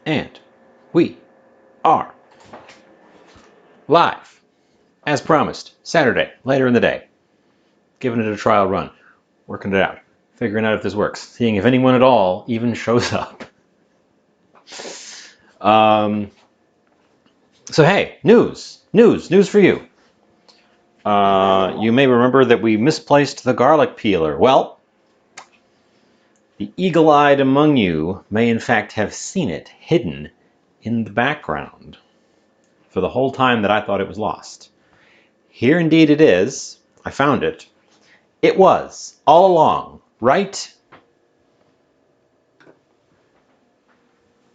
And we are live, as promised, Saturday, later in the day. Giving it a trial run, working it out, figuring out if this works, seeing if anyone at all even shows up. So hey, news for you. You may remember that we misplaced the garlic peeler. Well, the eagle-eyed among you may in fact have seen it hidden in the background for the whole time that I thought it was lost. Here indeed it is. I found it. It was, all along, right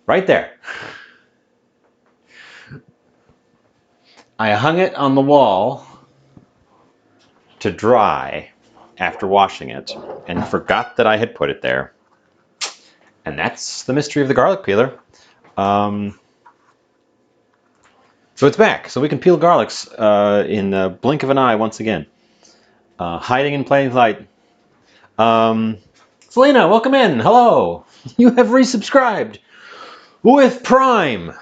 there. I hung it on the wall to dry after washing it and forgot that I had put it there. And that's the mystery of the garlic peeler. So it's back. So we can peel garlics in the blink of an eye once again. Hiding in plain sight. Selena, welcome in. Hello. You have resubscribed with Prime. Let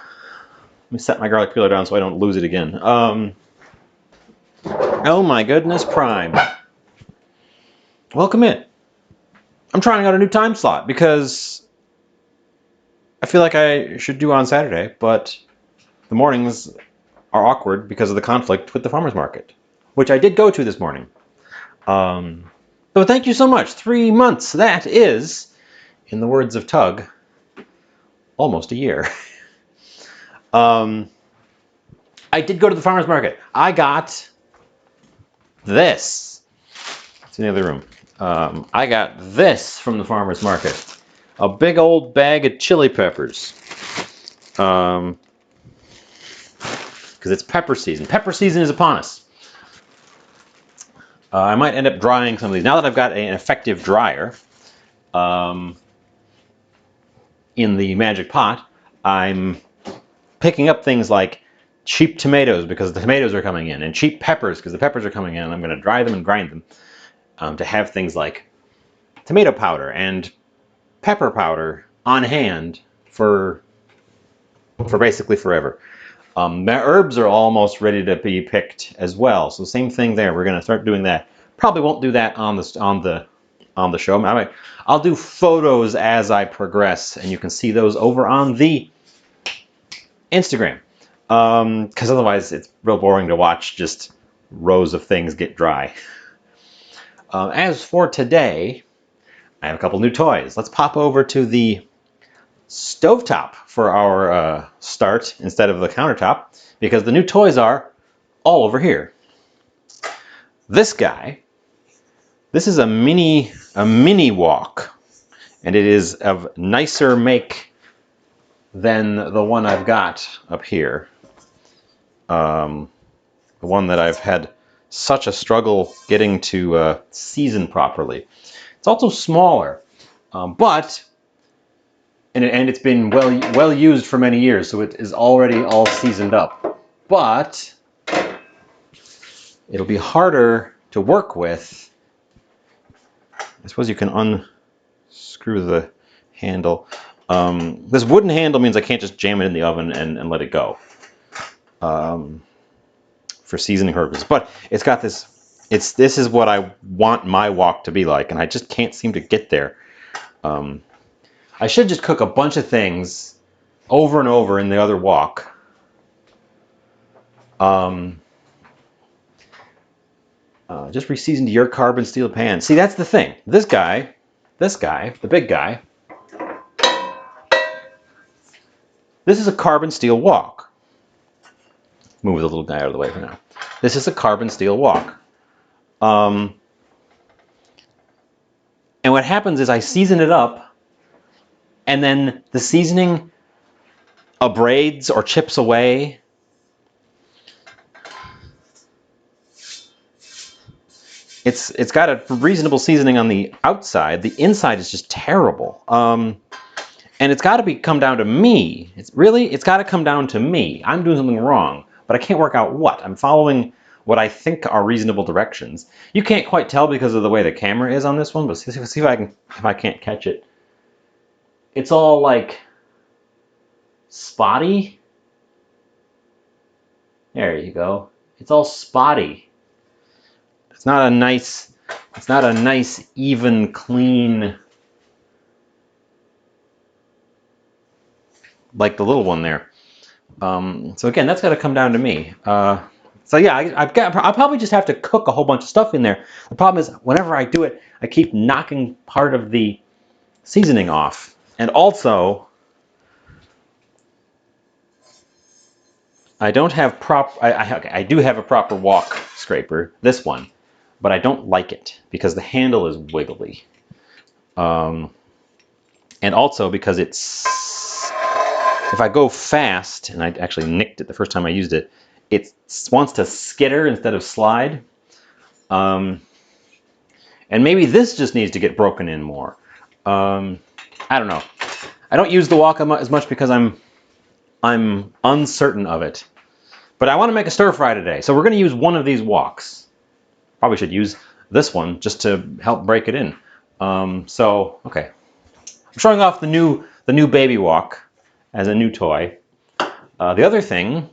me set my garlic peeler down so I don't lose it again. Oh my goodness, Prime. Welcome in. I'm trying out a new time slot because I feel like I should do on Saturday, but the mornings are awkward because of the conflict with the farmer's market, which I did go to this morning. So thank you so much. 3 months. That is, in the words of Tug, almost a year. I did go to the farmer's market. I got this. It's in the other room. I got this from the farmer's market. A big old bag of chili peppers. Because it's pepper season. Pepper season is upon us. I might end up drying some of these. Now that I've got an effective dryer in the Magic Pot, I'm picking up things like cheap tomatoes because the tomatoes are coming in, and cheap peppers because the peppers are coming in, and I'm going to dry them and grind them to have things like tomato powder and pepper powder on hand for basically forever. My herbs are almost ready to be picked as well, so same thing there. We're going to start doing that. Probably won't do that on the show. I'll do photos as I progress, and you can see those over on the Instagram. Because otherwise it's real boring to watch just rows of things get dry. As for today, I have a couple new toys. Let's pop over to the stovetop for our start instead of the countertop, because the new toys are all over here. This guy, this is a mini wok, and it is of nicer make than the one I've got up here. The one that I've had such a struggle getting to season properly. It's also smaller, but and it's been well used for many years, so it is already all seasoned up. But it'll be harder to work with. I suppose you can unscrew the handle. This wooden handle means I can't just jam it in the oven and let it go for seasoning purposes. But it's got this. This is what I want my wok to be like, and I just can't seem to get there. I should just cook a bunch of things over and over in the other wok. Just reseasoned your carbon steel pan. See, that's the thing. This guy, the big guy, this is a carbon steel wok. Move the little guy out of the way for now. This is a carbon steel wok. And what happens is I season it up, and then the seasoning abrades or chips away. It's got a reasonable seasoning on the outside. The inside is just terrible. And it's got to come down to me. It's got to come down to me. I'm doing something wrong, but I can't work out what. I'm following what I think are reasonable directions. You can't quite tell because of the way the camera is on this one, but see if I can't catch it. It's all like spotty. There you go. It's all spotty. It's not a nice even, clean, like the little one there. So again, that's got to come down to me. So yeah, I'll probably just have to cook a whole bunch of stuff in there. The problem is, whenever I do it, I keep knocking part of the seasoning off. And also, I don't have I do have a proper wok scraper, this one, but I don't like it because the handle is wiggly. And also because if I go fast, and I actually nicked it the first time I used it, it wants to skitter instead of slide. And maybe this just needs to get broken in more. I don't know. I don't use the wok as much because I'm uncertain of it. But I want to make a stir fry today, so we're going to use one of these woks. Probably should use this one just to help break it in. Okay. I'm showing off the new baby wok as a new toy. The other thing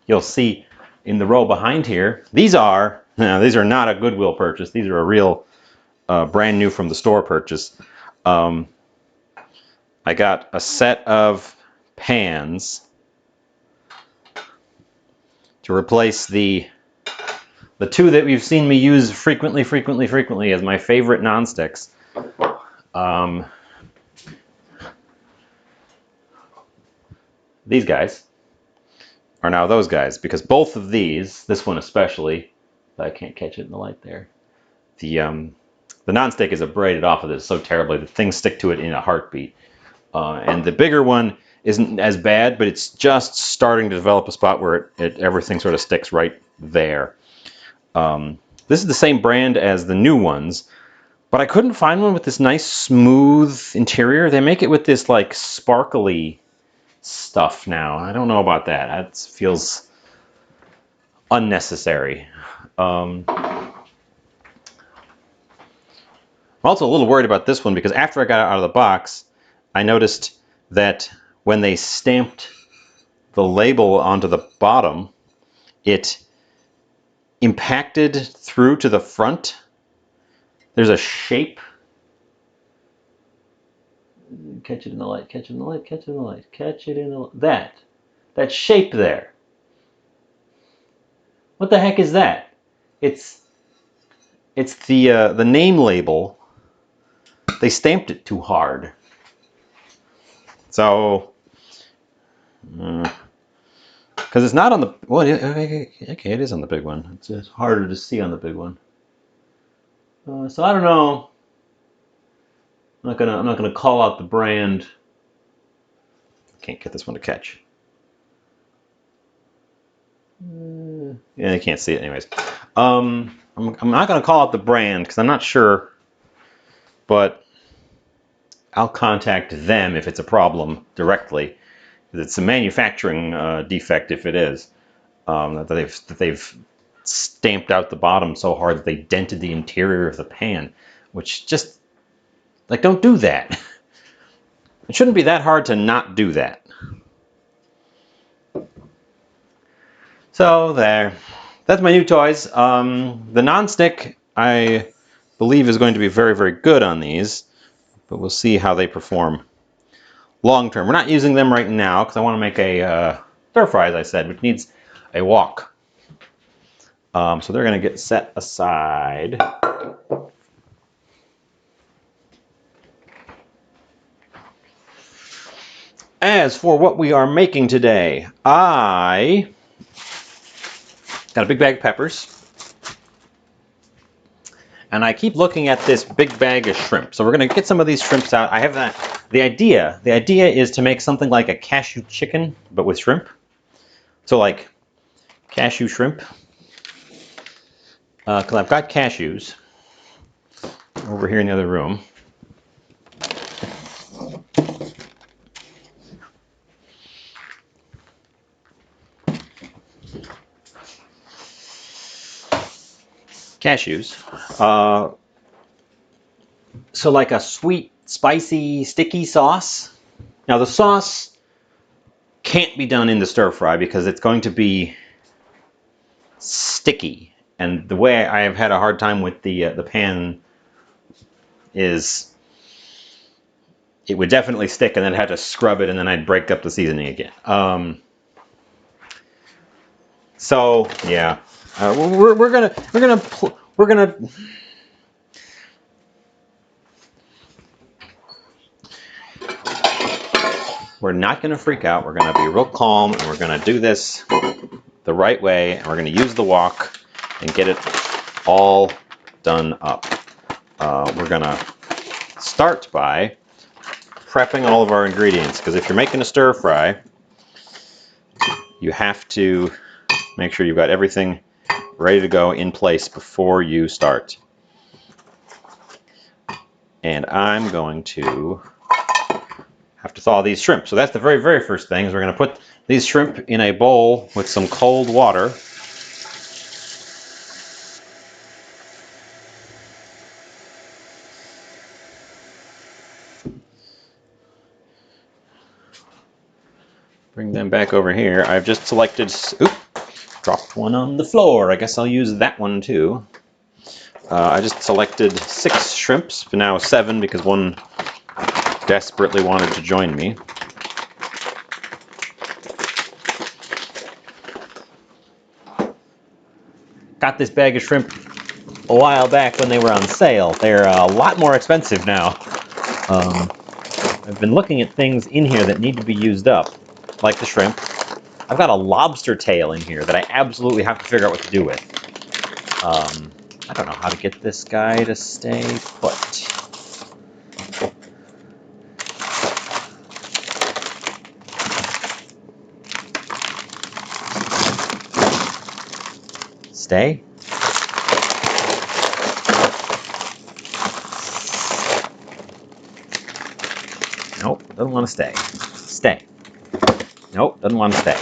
you'll see in the row behind here, these are not a Goodwill purchase. These are a real brand new from the store purchase. I got a set of pans to replace the two that you've seen me use frequently as my favorite nonsticks. These guys are now those guys, because both of these, this one especially, I can't catch it in the light there. The nonstick is abraded off of this so terribly that things stick to it in a heartbeat. And the bigger one isn't as bad, but it's just starting to develop a spot where everything sort of sticks right there. This is the same brand as the new ones, but I couldn't find one with this nice smooth interior. They make it with this like sparkly stuff now. I don't know about that. That feels unnecessary. I'm also a little worried about this one because after I got it out of the box, I noticed that when they stamped the label onto the bottom, it impacted through to the front. There's a shape. Catch it in the light, catch it in the light, catch it in the light, catch it in the light. That shape there. What the heck is that? It's the name label. They stamped it too hard. So, because it's not on the, well, okay, it is on the big one. It's just harder to see on the big one. So I don't know. I'm not gonna call out the brand. Can't get this one to catch. Yeah, I can't see it anyways. I'm not gonna call out the brand because I'm not sure, but I'll contact them if it's a problem directly. It's a manufacturing defect if it is. That they've stamped out the bottom so hard that they dented the interior of the pan, which just, like, don't do that. It shouldn't be that hard to not do that. So there. That's my new toys. The non-stick, I believe, is going to be very, very good on these, but we'll see how they perform long term. We're not using them right now because I want to make a stir fry, as I said, which needs a wok. So they're going to get set aside. As for what we are making today, I got a big bag of peppers. And I keep looking at this big bag of shrimp. So we're going to get some of these shrimps out. I have the idea is to make something like a cashew chicken, but with shrimp. So like cashew shrimp. Because I've got cashews over here in the other room. Cashews. So like a sweet, spicy, sticky sauce. Now the sauce can't be done in the stir fry because it's going to be sticky. And the way I have had a hard time with the pan is it would definitely stick, and then I'd have to scrub it, and then I'd break up the seasoning again. So yeah, we're not gonna freak out. We're gonna be real calm, and we're gonna do this the right way, and we're gonna use the wok and get it all done up. We're gonna start by prepping all of our ingredients, because if you're making a stir fry, you have to make sure you've got everything ready to go in place before you start. And I'm going to have to thaw these shrimp. So that's the very, very first thing, is we're going to put these shrimp in a bowl with some cold water. Bring them back over here. I've just selected, oop, dropped one on the floor. I guess I'll use that one too. I just selected 6 shrimps, but now 7 because one desperately wanted to join me. Got this bag of shrimp a while back when they were on sale. They're a lot more expensive now. I've been looking at things in here that need to be used up, like the shrimp. I've got a lobster tail in here that I absolutely have to figure out what to do with. I don't know how to get this guy to stay put. Stay? Nope, doesn't want to stay. Stay. Nope, doesn't want to stay.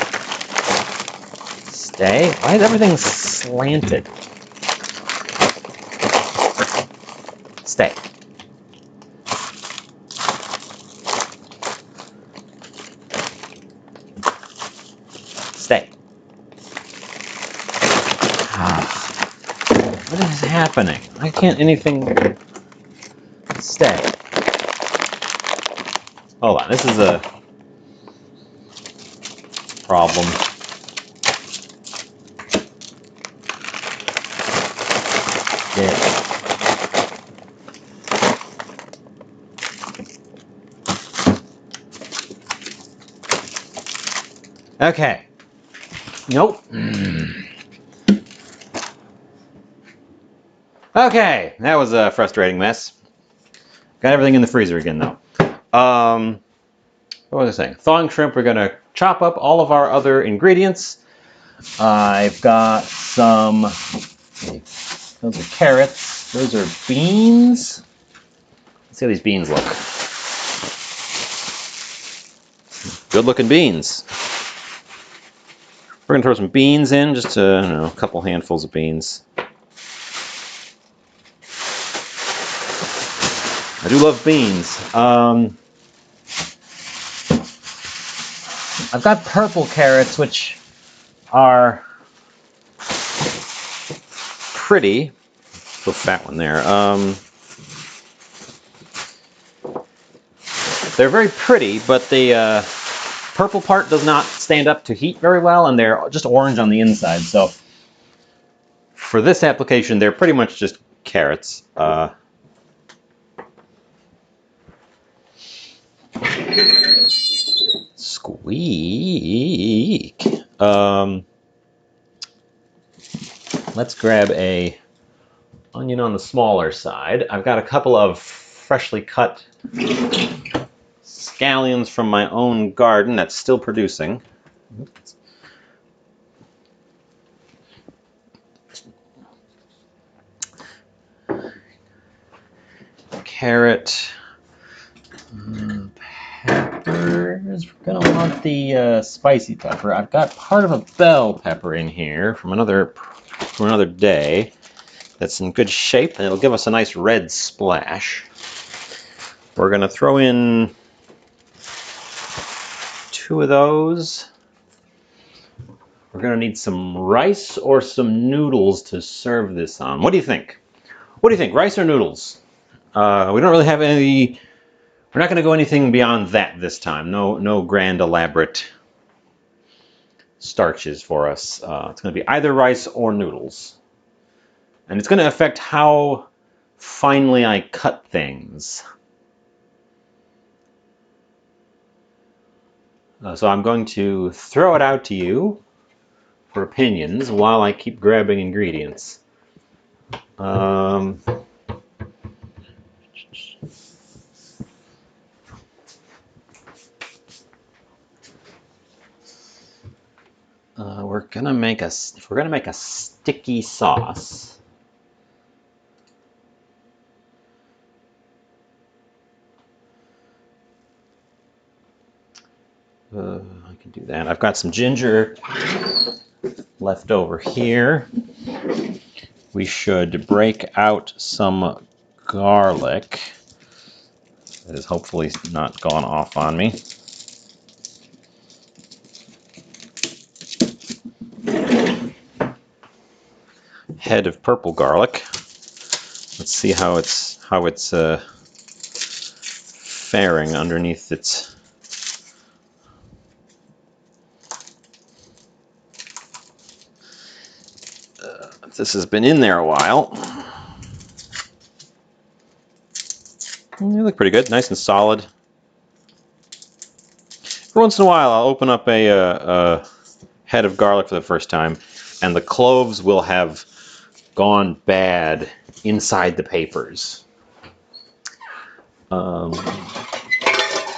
Stay? Why is everything slanted? Stay. Stay. What is happening? Why can't anything stay? Hold on, this is a problem. Yeah. Okay. Nope. Okay, that was a frustrating mess. Got everything in the freezer again, though. What was I saying? Thawing shrimp, we're going to chop up all of our other ingredients. I've got some, those are carrots, those are beans. Let's see how these beans look. Good looking beans. We're going to throw some beans in, just I don't know, a couple handfuls of beans. I do love beans. I've got purple carrots, which are pretty. The fat one there. They're very pretty, but the purple part does not stand up to heat very well, and they're just orange on the inside. So for this application, they're pretty much just carrots. Squeak. Let's grab a onion on the smaller side. I've got a couple of freshly cut scallions from my own garden that's still producing. Carrot. Peppers. We're gonna want the spicy pepper. I've got part of a bell pepper in here from another day. That's in good shape, and it'll give us a nice red splash. We're gonna throw in 2 of those. We're going to need some rice or some noodles to serve this on. What do you think? What do you think, rice or noodles? We don't really have any... We're not going to go anything beyond that this time. No grand elaborate starches for us. It's going to be either rice or noodles. And it's going to affect how finely I cut things. So I'm going to throw it out to you for opinions while I keep grabbing ingredients. We're gonna make if we're gonna make a sticky sauce. I can do that. I've got some ginger left over here. We should break out some garlic. That is hopefully not gone off on me. Head of purple garlic. Let's see how it's faring underneath its. This has been in there a while. They look pretty good, nice and solid. Every once in a while, I'll open up a head of garlic for the first time, and the cloves will have gone bad inside the papers. But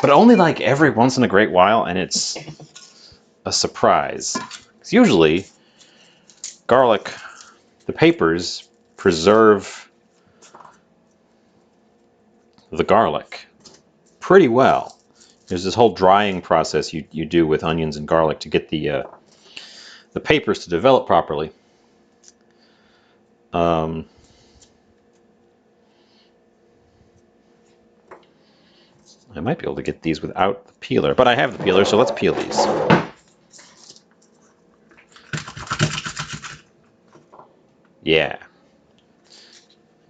only like every once in a great while, and it's a surprise. Because usually, garlic, the papers preserve the garlic pretty well. There's this whole drying process you do with onions and garlic to get the papers to develop properly. I might be able to get these without the peeler, but I have the peeler, so let's peel these. Yeah.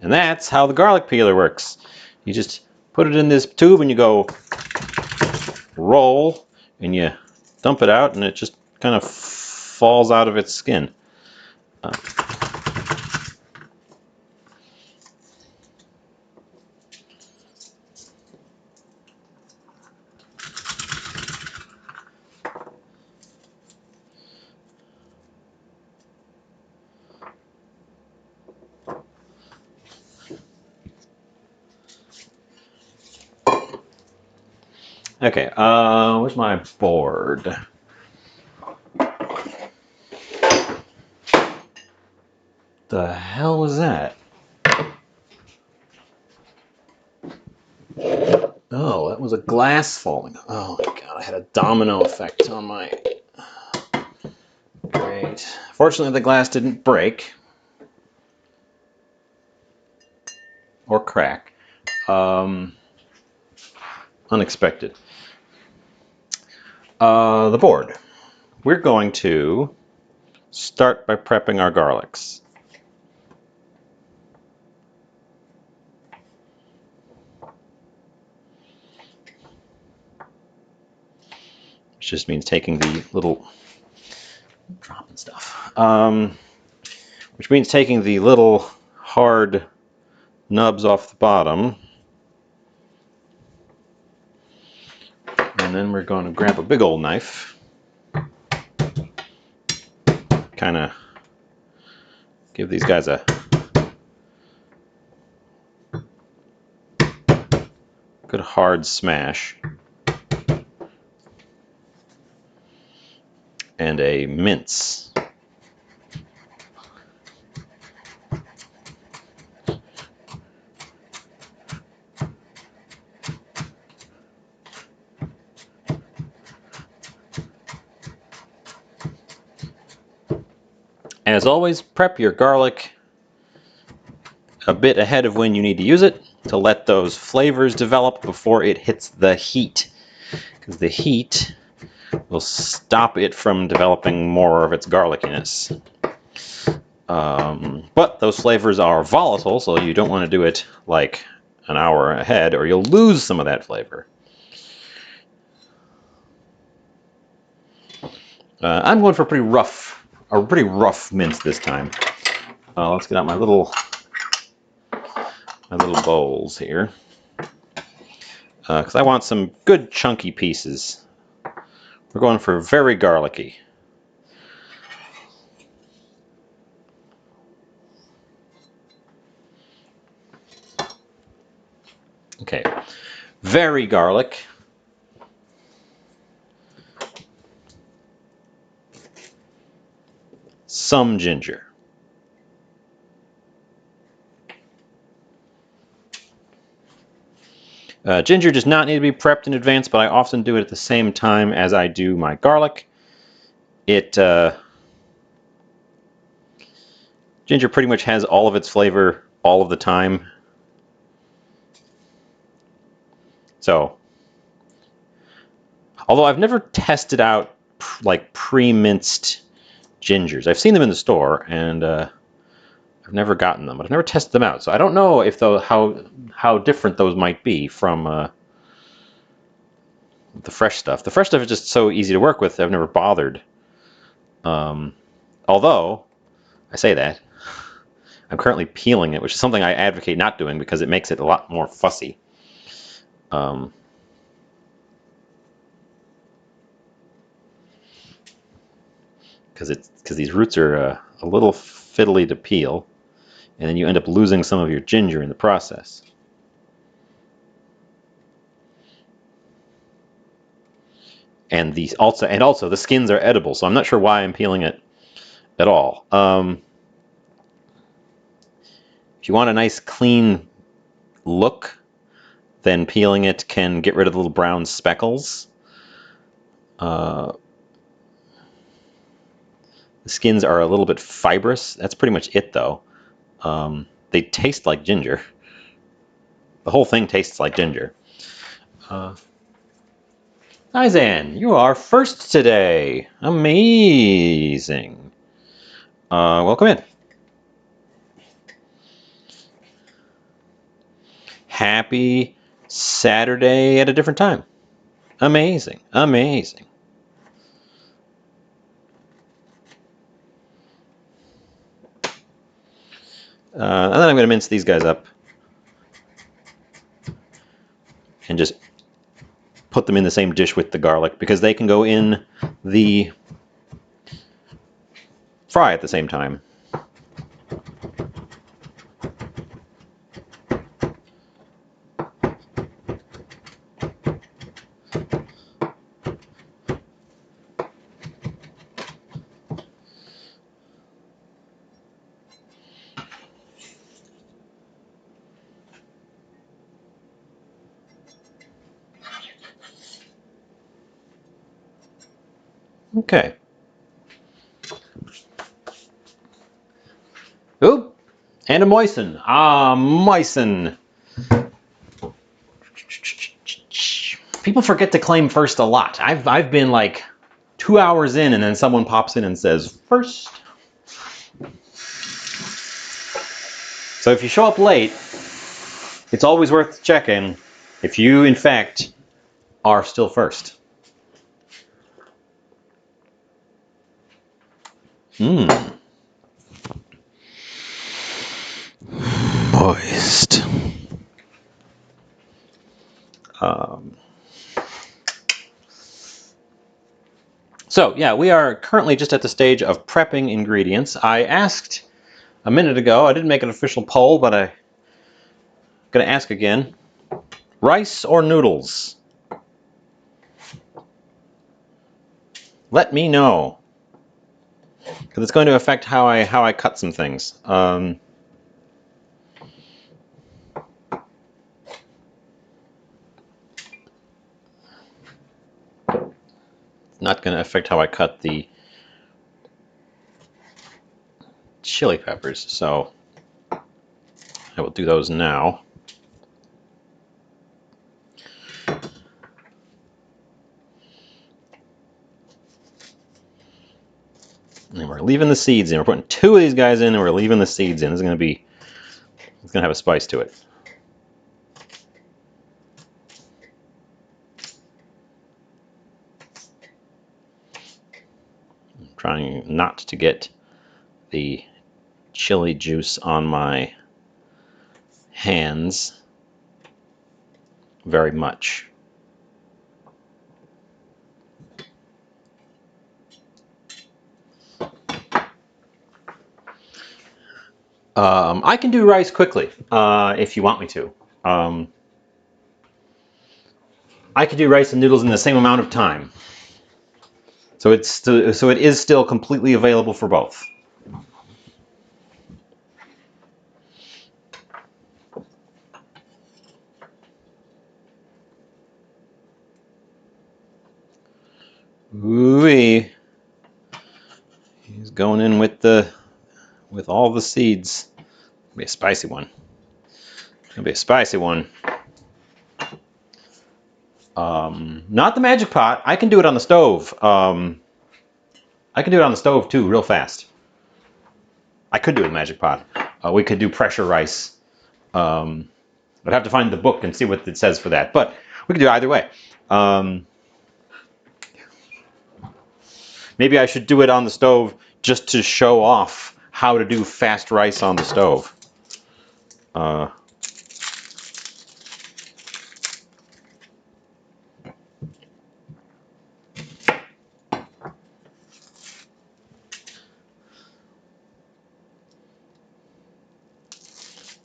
And that's how the garlic peeler works. You just put it in this tube and you go roll, and you dump it out, and it just kind of falls out of its skin. Okay, where's my board? The hell was that? Oh, that was a glass falling. Oh my god, I had a domino effect on my... Great. Fortunately, the glass didn't break. Or crack. Unexpected. The board. We're going to start by prepping our garlics. Which just means taking the little... dropping stuff. Which means taking the little hard nubs off the bottom. And then we're going to grab a big old knife. Kind of give these guys a good hard smash. And a mince. As always, prep your garlic a bit ahead of when you need to use it to let those flavors develop before it hits the heat. Because the heat will stop it from developing more of its garlickiness. But those flavors are volatile, so you don't want to do it like an hour ahead, or you'll lose some of that flavor. I'm going for a pretty rough mince this time. Let's get out my little bowls here, because I want some good chunky pieces. We're going for very garlicky. Okay, very garlic. Some ginger. Ginger does not need to be prepped in advance, but I often do it at the same time as I do my garlic. Ginger pretty much has all of its flavor all of the time. So, although I've never tested out like pre-minced gingers. I've seen them in the store, and I've never gotten them, but I've never tested them out. So I don't know if how different those might be from the fresh stuff. The fresh stuff is just so easy to work with. I've never bothered. Although I say that, I'm currently peeling it, which is something I advocate not doing because it makes it a lot more fussy. Because these roots are a little fiddly to peel, and then you end up losing some of your ginger in the process. And also the skins are edible, so I'm not sure why I'm peeling it at all. If you want a nice clean look, then peeling it can get rid of the little brown speckles. The skins are a little bit fibrous. That's pretty much it, though. They taste like ginger. The whole thing tastes like ginger. Izan, you are first today. Amazing. Welcome in. Happy Saturday at a different time. Amazing. Amazing. And then I'm going to mince these guys up and just put them in the same dish with the garlic because they can go in the fry at the same time. Okay. Oop, and a moisten. Ah, moisten. People forget to claim first a lot. I've been like 2 hours in, and then someone pops in and says first. So if you show up late, it's always worth checking if you, in fact, are still first. Moist. So yeah, we are currently just at the stage of prepping ingredients. I asked a minute ago, I didn't make an official poll, but I'm going to ask again. Rice or noodles? Let me know, because it's going to affect how I cut some things. It's not going to affect how I cut the chili peppers, so I will do those now. leaving the seeds in. We're putting 2 of these guys in, and we're leaving the seeds in. This is going to be, it's going to have a spice to it. I'm trying not to get the chili juice on my hands very much. I can do rice quickly if you want me to. I could do rice and noodles in the same amount of time. So it is still completely available for both. Ooh-wee. He's going in with all the seeds. It'll be a spicy one. It'll be a spicy one. Not the magic pot. I can do it on the stove. I can do it on the stove too, real fast. I could do it with magic pot. We could do pressure rice. I'd have to find the book and see what it says for that. But we could do it either way. Maybe I should do it on the stove just to show off how to do fast rice on the stove.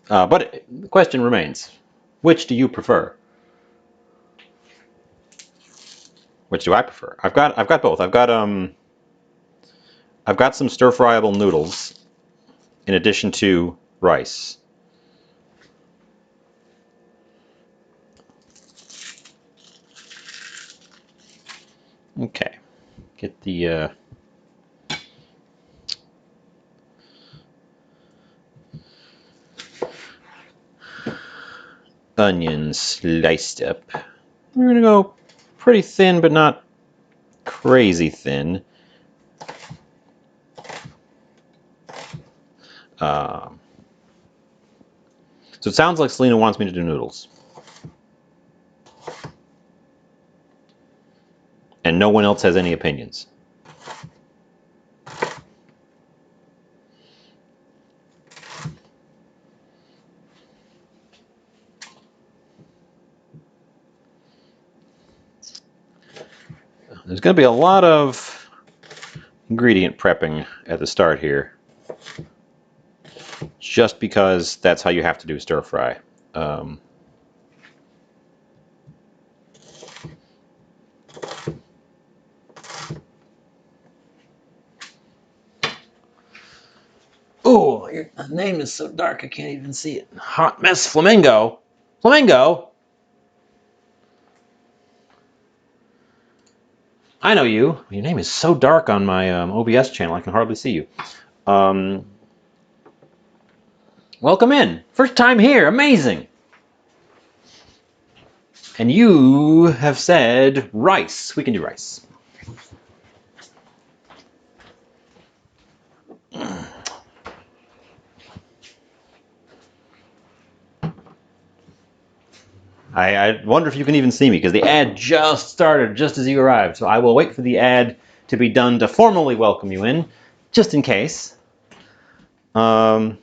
But the question remains: which do you prefer? Which do I prefer? I've got both. I've got some stir-fryable noodles in addition to rice. Okay, get the onions sliced up. We're gonna go pretty thin, but not crazy thin. So it sounds like Selena wants me to do noodles. And no one else has any opinions. There's going to be a lot of ingredient prepping at the start here. Just because that's how you have to do stir fry. Oh, your name is so dark I can't even see it. Hot Mess Flamingo. Flamingo? I know you. Your name is so dark on my OBS channel I can hardly see you. Welcome in. First time here. Amazing. And you have said rice. We can do rice. I wonder if you can even see me, because the ad just started just as you arrived. So I will wait for the ad to be done to formally welcome you in, just in case. Does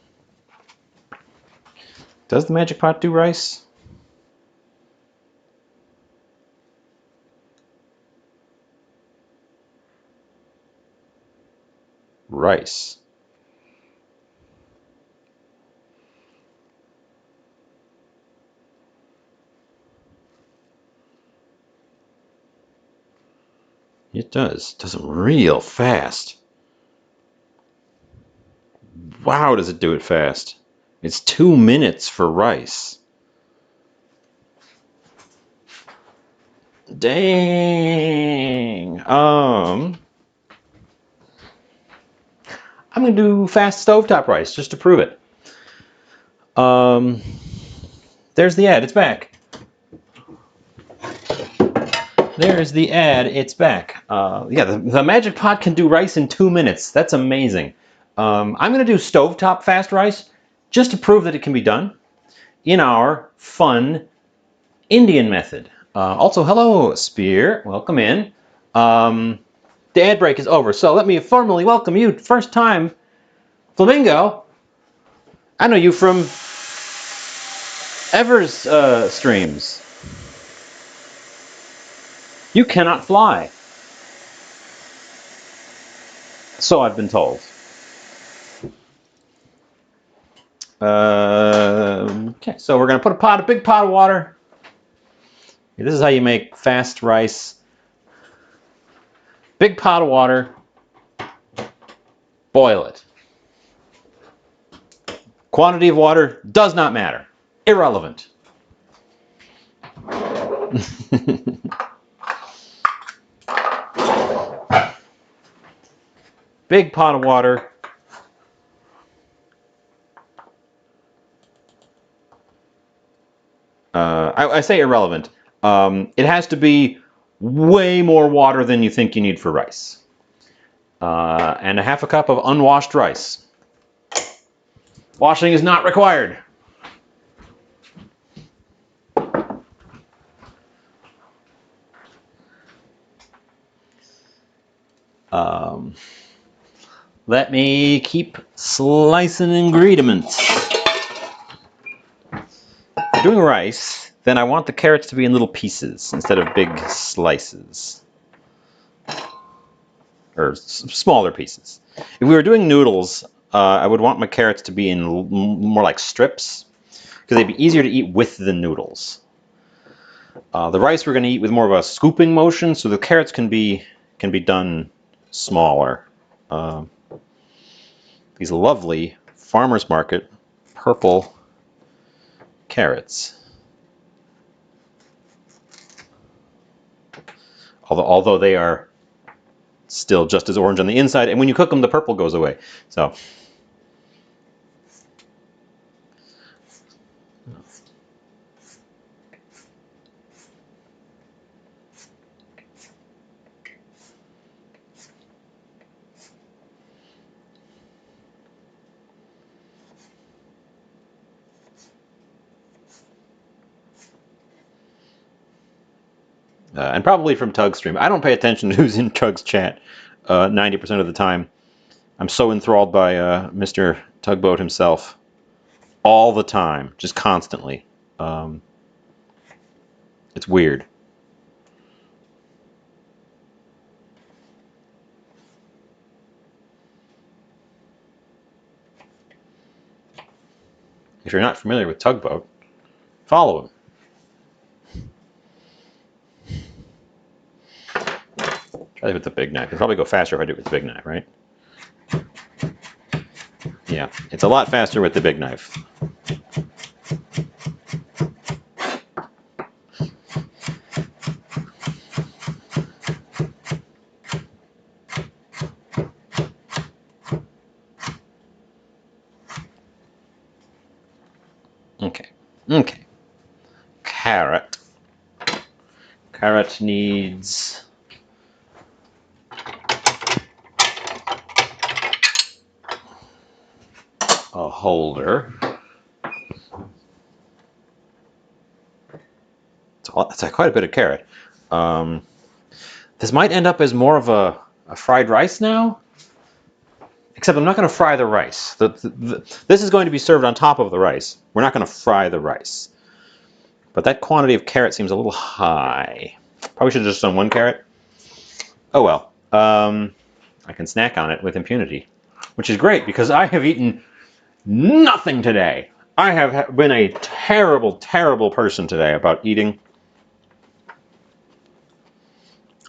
the Magic Pot do rice? Rice. It does. It does it real fast. Wow, does it do it fast. It's 2 minutes for rice. Dang. I'm gonna do fast stovetop rice just to prove it. There's the ad. It's back. There's the ad. It's back. Yeah, the Magic Pot can do rice in 2 minutes. That's amazing. I'm going to do stovetop fast rice just to prove that it can be done in our fun Indian method. Also, hello, Spear. Welcome in. The ad break is over, so let me formally welcome you. First time, Flamingo. I know you from Ever's streams. You cannot fly. So I've been told. Okay, so we're going to put a big pot of water. This is how you make fast rice. Big pot of water. Boil it. Quantity of water does not matter. Irrelevant. Big pot of water. I say irrelevant. It has to be way more water than you think you need for rice. And a half a cup of unwashed rice. Washing is not required. Let me keep slicing ingredients. If you're doing rice, then I want the carrots to be in little pieces instead of big slices. Or smaller pieces. If we were doing noodles, I would want my carrots to be in more like strips, because they'd be easier to eat with the noodles. The rice we're going to eat with more of a scooping motion, so the carrots can be done smaller. These lovely farmers market purple carrots. Although they are still just as orange on the inside, and when you cook them, the purple goes away. So. And probably from Tug's stream. I don't pay attention to who's in Tug's chat 90% of the time. I'm so enthralled by Mr. Tugboat himself all the time, just constantly. It's weird. If you're not familiar with Tugboat, follow him. Try it with the big knife. It'll probably go faster if I do it with the big knife, right? Yeah, it's a lot faster with the big knife. Okay. Carrot. Carrot needs a holder. It's quite a bit of carrot. This might end up as more of a fried rice now. Except I'm not going to fry the rice. This is going to be served on top of the rice. We're not going to fry the rice. But that quantity of carrot seems a little high. Probably should have just done 1 carrot. Oh well. I can snack on it with impunity. Which is great, because I have eaten nothing today. I have been a terrible, terrible person today about eating.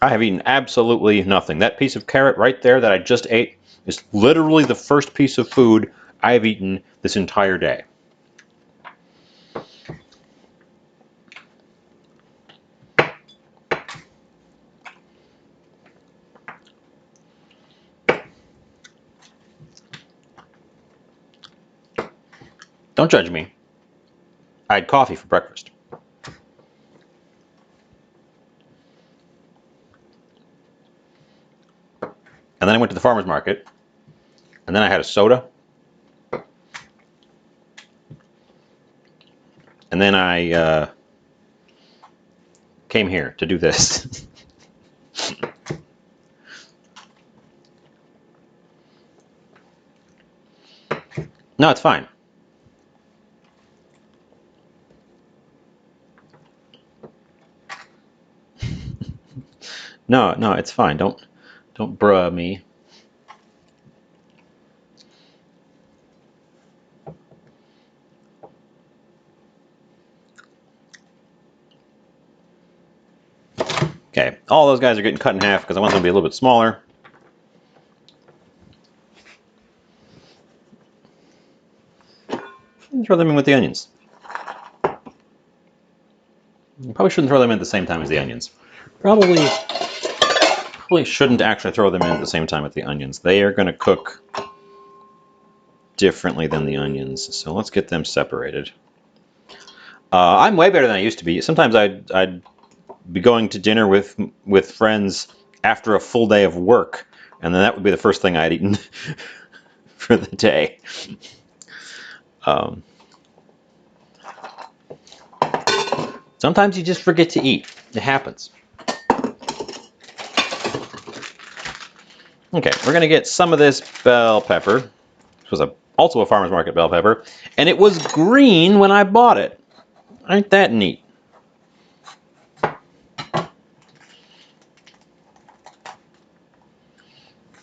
I have eaten absolutely nothing. That piece of carrot right there that I just ate is literally the first piece of food I've eaten this entire day. Don't judge me. I had coffee for breakfast. farmer's market, and then I had a soda, and then I came here to do this. No, it's fine. No, it's fine. Don't bruh me. Okay, all those guys are getting cut in half because I want them to be a little bit smaller. And throw them in with the onions. You probably shouldn't throw them in at the same time as the onions. Probably shouldn't actually throw them in at the same time with the onions. They are going to cook differently than the onions, so let's get them separated. I'm way better than I used to be. Sometimes I'd be going to dinner with friends after a full day of work, and then that would be the first thing I'd eaten for the day. Sometimes you just forget to eat. It happens. Okay, we're going to get some of this bell pepper. This was also a farmer's market bell pepper, and it was green when I bought it. Ain't that neat?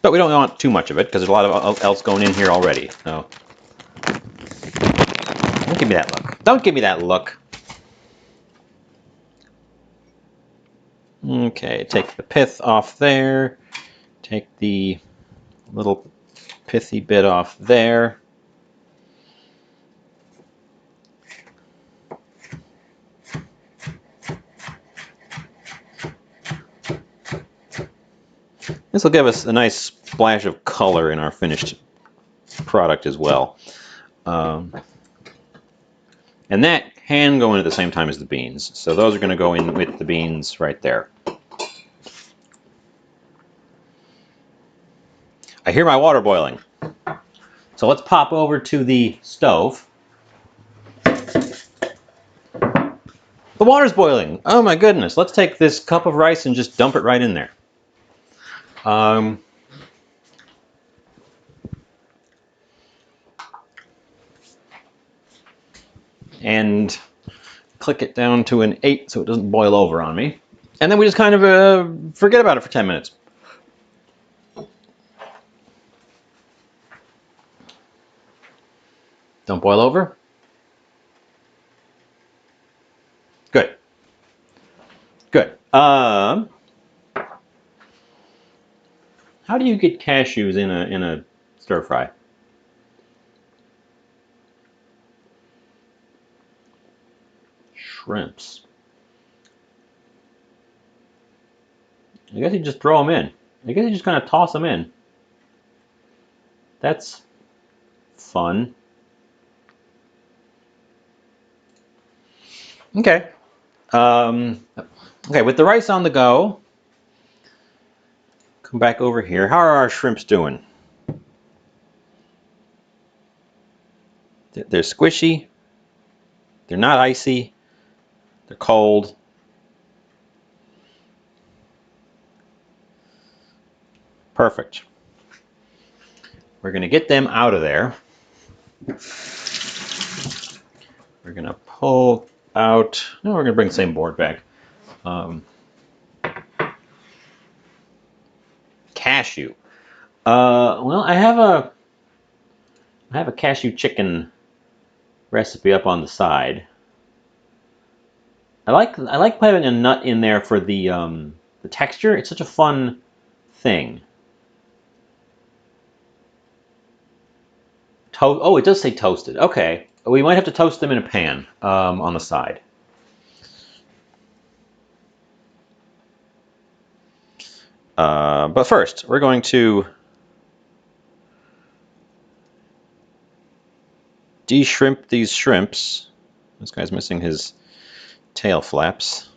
But we don't want too much of it because there's a lot of else going in here already. So don't give me that look. Don't give me that look. Okay, take the pith off there. Take the little pithy bit off there. This will give us a nice splash of color in our finished product as well. And that can go in at the same time as the beans. So those are going to go in with the beans right there. I hear my water boiling. So let's pop over to the stove. The water's boiling. Oh my goodness. Let's take this cup of rice and just dump it right in there. And click it down to an 8 so it doesn't boil over on me. And then we just kind of forget about it for 10 minutes. Don't boil over. Good. Good. How do you get cashews in a stir fry? Shrimps. I guess you just throw them in. I guess you just kind of toss them in. That's fun. Okay. Okay, with the rice on the go, come back over here. How are our shrimps doing? They're squishy. They're not icy. They're cold. Perfect. We're going to get them out of there. We're going to pull out. No, we're going to bring the same board back. Cashew. Well, I have a cashew chicken recipe up on the side. I like putting a nut in there for the texture. It's such a fun thing. Oh, it does say toasted. Okay, we might have to toast them in a pan on the side. But first, we're going to de-shrimp these shrimps. This guy's missing his tail flaps.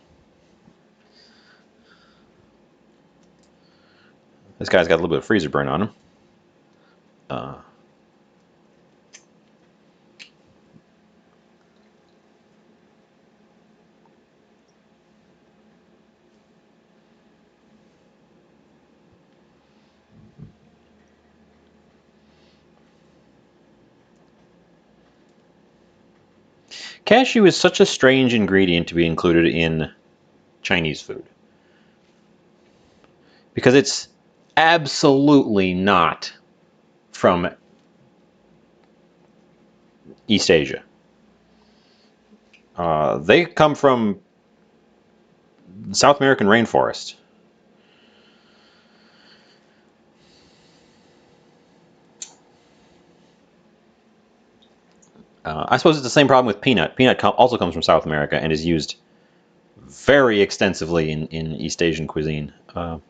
This guy's got a little bit of freezer burn on him. Cashew is such a strange ingredient to be included in Chinese food. Because it's absolutely not from East Asia. They come from South American rainforest. I suppose it's the same problem with peanut. Peanut also comes from South America and is used very extensively in East Asian cuisine. And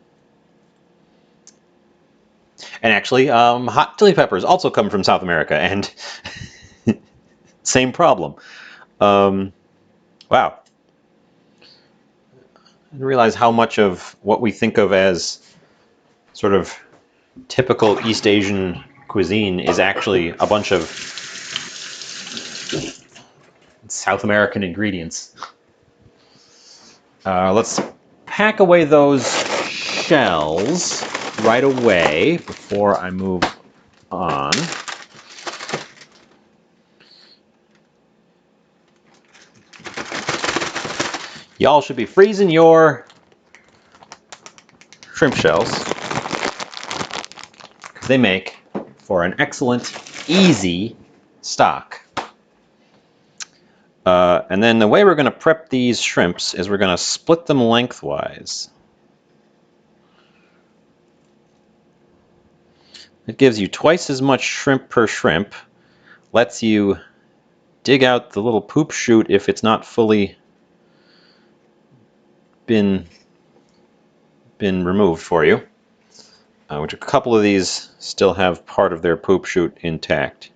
actually, hot chili peppers also come from South America, and same problem. Wow. I didn't realize how much of what we think of as sort of typical East Asian cuisine is actually a bunch of South American ingredients. Let's pack away those shells right away before I move on. Y'all should be freezing your shrimp shells because they make for an excellent, easy stock. And then the way we're going to prep these shrimps is we're going to split them lengthwise. It gives you twice as much shrimp per shrimp, lets you dig out the little poop chute if it's not fully been removed for you, which a couple of these still have part of their poop chute intact.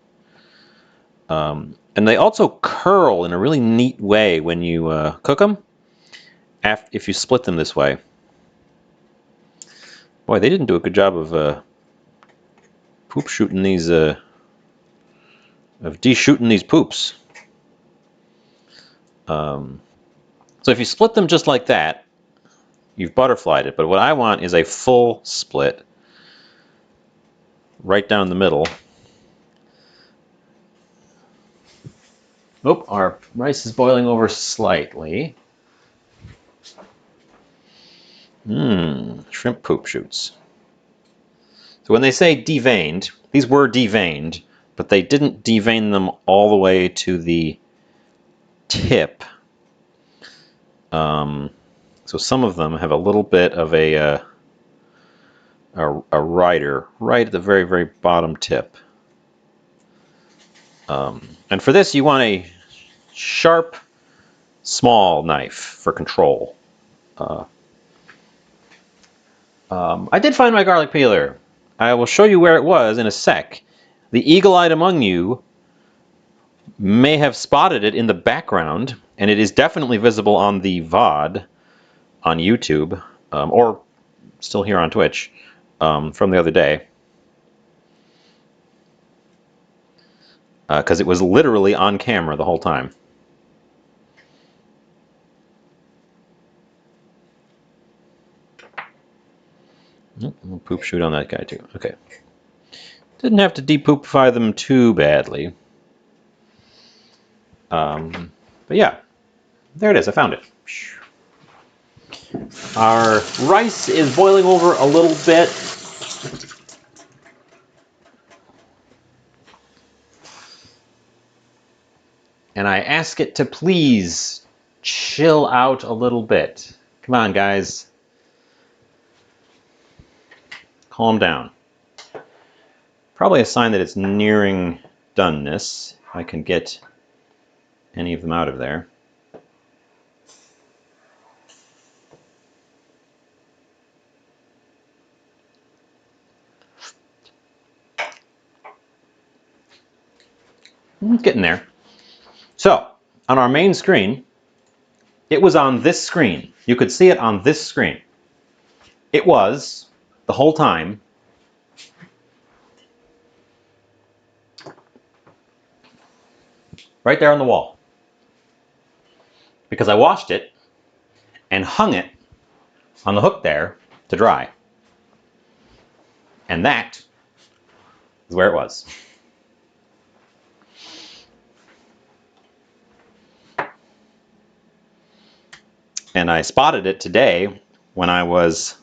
And they also curl in a really neat way when you cook them, if you split them this way. Boy, they didn't do a good job of poop shooting these, of de-shooting these poops. So if you split them just like that, you've butterflied it. But what I want is a full split right down the middle. Oh, our rice is boiling over slightly. Shrimp poop shoots. So when they say deveined, these were deveined, but they didn't devein them all the way to the tip. So some of them have a little bit of a rider right at the very, very bottom tip. And for this, you want a sharp, small knife for control. I did find my garlic peeler. I will show you where it was in a sec. The eagle-eyed among you may have spotted it in the background, and it is definitely visible on the VOD on YouTube, or still here on Twitch, from the other day. Because it was literally on camera the whole time. We'll poop shoot on that guy too. Okay. Didn't have to depoopify them too badly. But yeah, there it is. I found it. Our rice is boiling over a little bit. And I ask it to please chill out a little bit. Come on, guys. Calm down. Probably a sign that it's nearing doneness. If I can get any of them out of there. It's getting there. So, on our main screen, it was on this screen. You could see it on this screen. It was the whole time. Right there on the wall. Because I washed it and hung it on the hook there to dry. And that is where it was. And I spotted it today when I was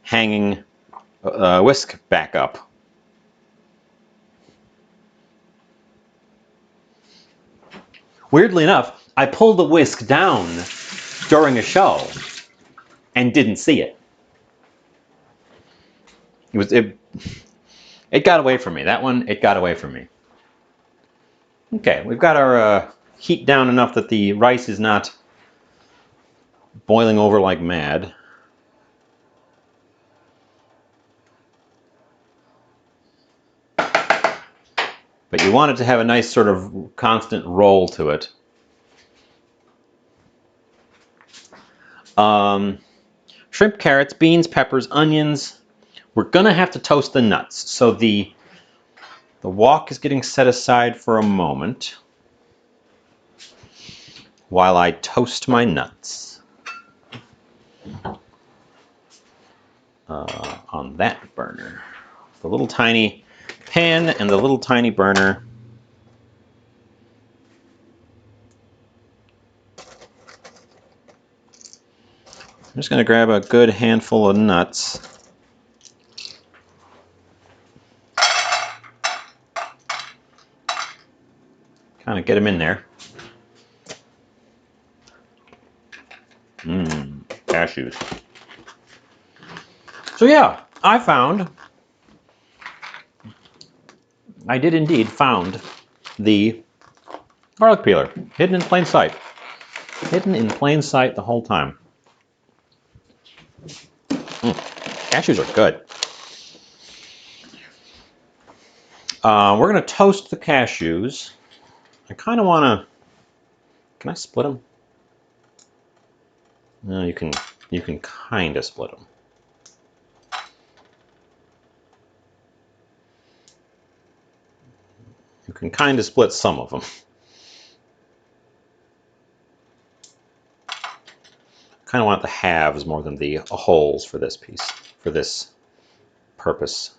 hanging a whisk back up. Weirdly enough, I pulled the whisk down during a show and didn't see it. It got away from me. That one, it got away from me. Okay, we've got our heat down enough that the rice is not boiling over like mad. But you want it to have a nice sort of constant roll to it. Shrimp, carrots, beans, peppers, onions. We're gonna have to toast the nuts. So the wok is getting set aside for a moment while I toast my nuts on that burner. The little tiny pan and the little tiny burner. I'm just going to grab a good handful of nuts. Kind of get them in there. Cashews. So yeah, I did indeed found the garlic peeler, hidden in plain sight. Hidden in plain sight the whole time. Cashews are good. We're going to toast the cashews. I kind of want to... Can I split them? No, you can kind of split them. You can kind of split some of them. Kind of want the halves more than the wholes for this piece, for this purpose.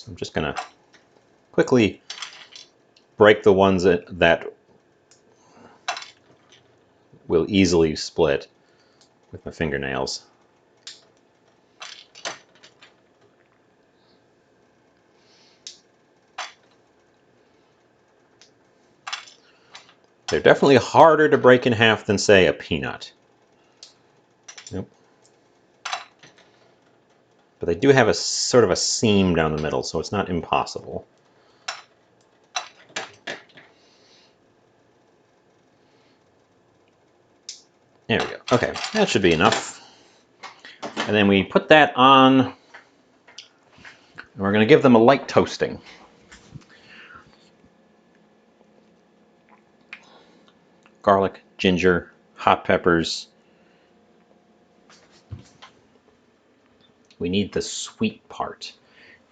I'm just going to quickly break the ones that will easily split with my fingernails. They're definitely harder to break in half than, say, a peanut. Yep. But they do have a sort of a seam down the middle, so it's not impossible. There we go. Okay, that should be enough. And then we put that on, and we're going to give them a light toasting. Garlic, ginger, hot peppers. We need the sweet part.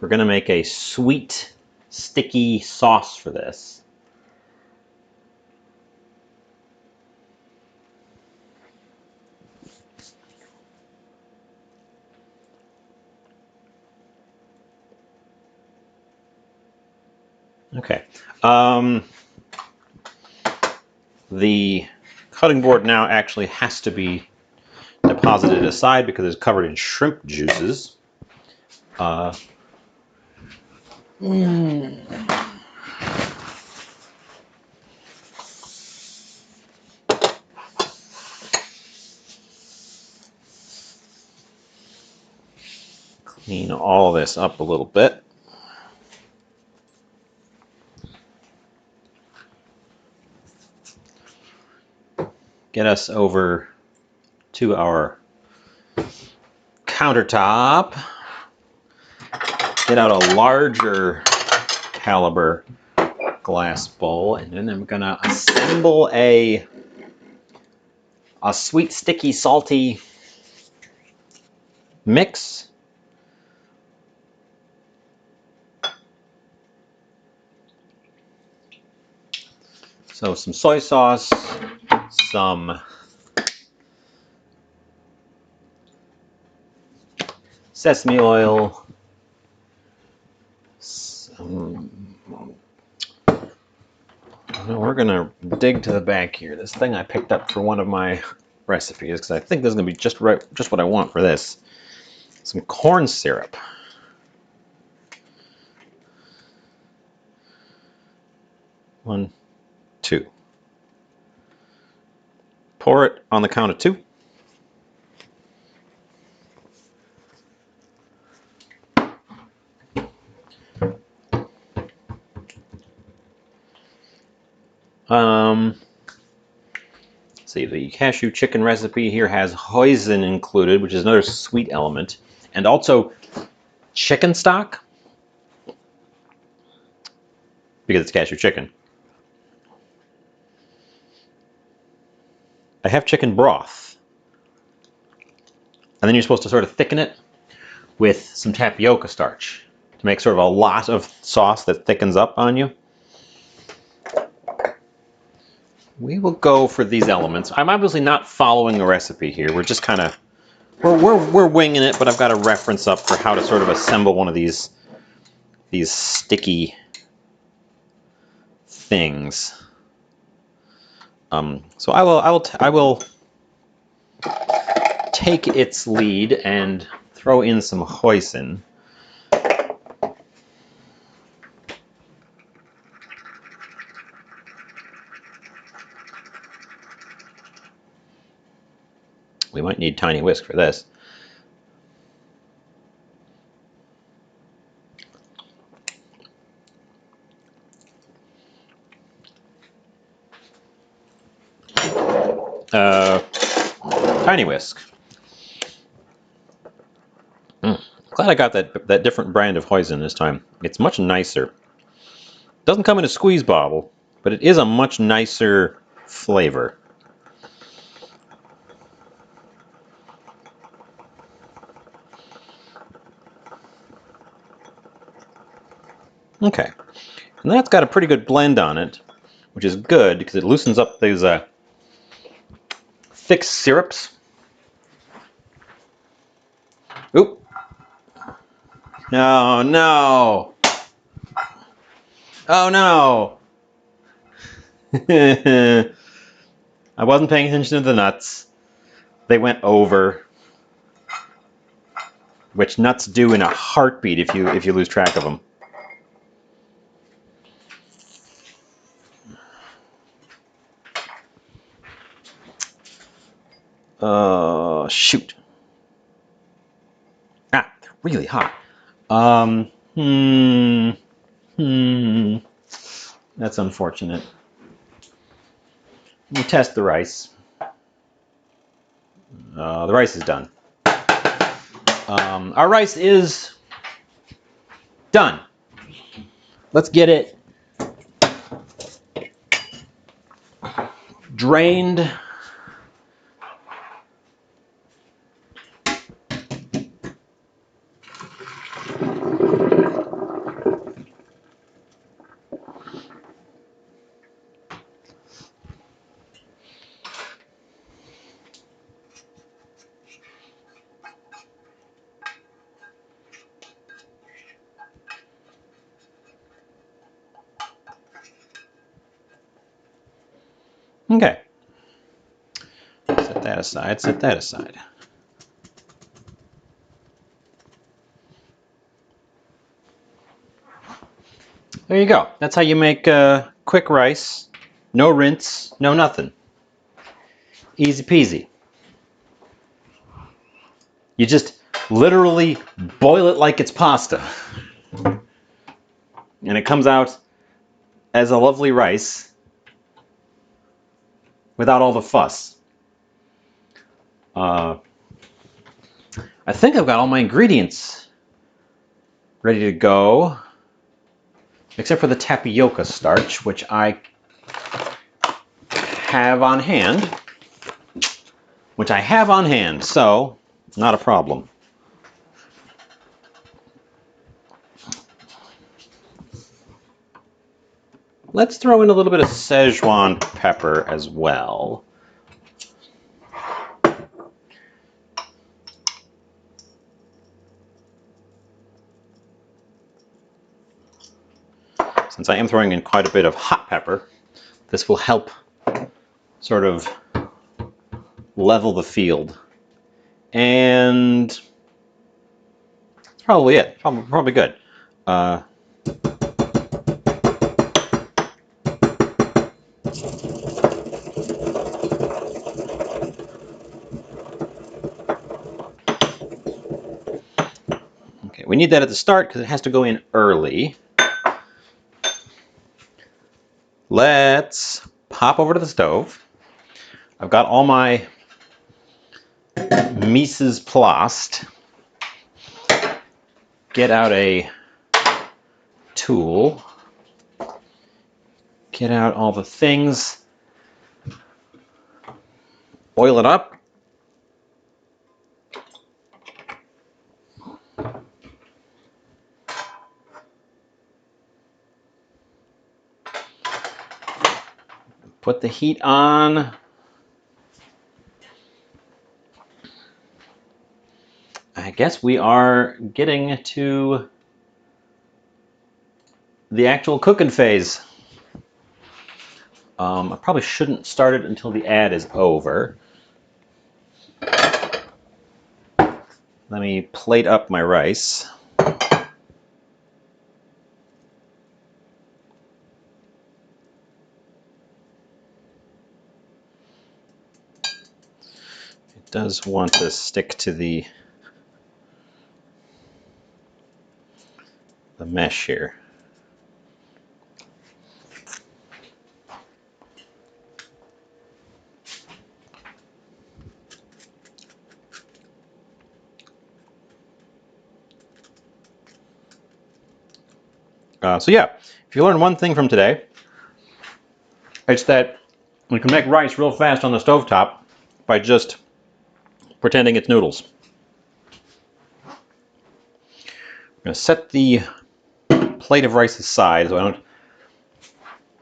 We're going to make a sweet, sticky sauce for this. Okay. The cutting board now actually has to be deposited aside because it's covered in shrimp juices. Clean all this up a little bit. Get us over to our countertop. Get out a larger caliber glass bowl, and then I'm gonna assemble a sweet, sticky, salty mix So some soy sauce, some sesame oil, we're gonna dig to the back here. This thing I picked up for one of my recipes because I think this is gonna be just right, just what I want for this. Some corn syrup. One, two. Pour it on the count of 2. See, the cashew chicken recipe here has hoisin included, which is another sweet element, and also chicken stock, because it's cashew chicken. I have chicken broth, and then you're supposed to sort of thicken it with some tapioca starch to make sort of a lot of sauce that thickens up on you. We will go for these elements. I'm obviously not following a recipe here. We're just kind of, we're winging it, but I've got a reference up for how to sort of assemble one of these sticky things. So I will take its lead and throw in some hoisin. We might need tiny whisk for this. Tiny whisk. Glad I got that different brand of hoisin this time. It's much nicer. Doesn't come in a squeeze bottle, but it is a much nicer flavor. Okay, and that's got a pretty good blend on it, which is good because it loosens up those thick syrups. Oop. No, no. Oh no. I wasn't paying attention to the nuts. They went over, which nuts do in a heartbeat if you lose track of them. Shoot. Ah, they're really hot. That's unfortunate. We'll test the rice. The rice is done. Our rice is done. Let's get it drained. Okay. Set that aside, set that aside. There you go. That's how you make quick rice. No rinse, no nothing. Easy peasy. You just literally boil it like it's pasta. And it comes out as a lovely rice without all the fuss. I think I've got all my ingredients ready to go, except for the tapioca starch, which I have on hand. So not a problem. Let's throw in a little bit of Szechuan pepper as well. Since I am throwing in quite a bit of hot pepper, this will help sort of level the field. And that's probably it. Probably good. Okay, we need that at the start because it has to go in early. Let's pop over to the stove. I've got all my Mises Plast. Get out a tool. Get out all the things. Oil it up. Put the heat on. I guess we are getting to the actual cooking phase. I probably shouldn't start it until the ad is over. Let me plate up my rice. It does want to stick to the mesh here. So yeah, if you learn one thing from today, it's that we can make rice real fast on the stovetop by just pretending it's noodles. I'm going to set the plate of rice aside so I don't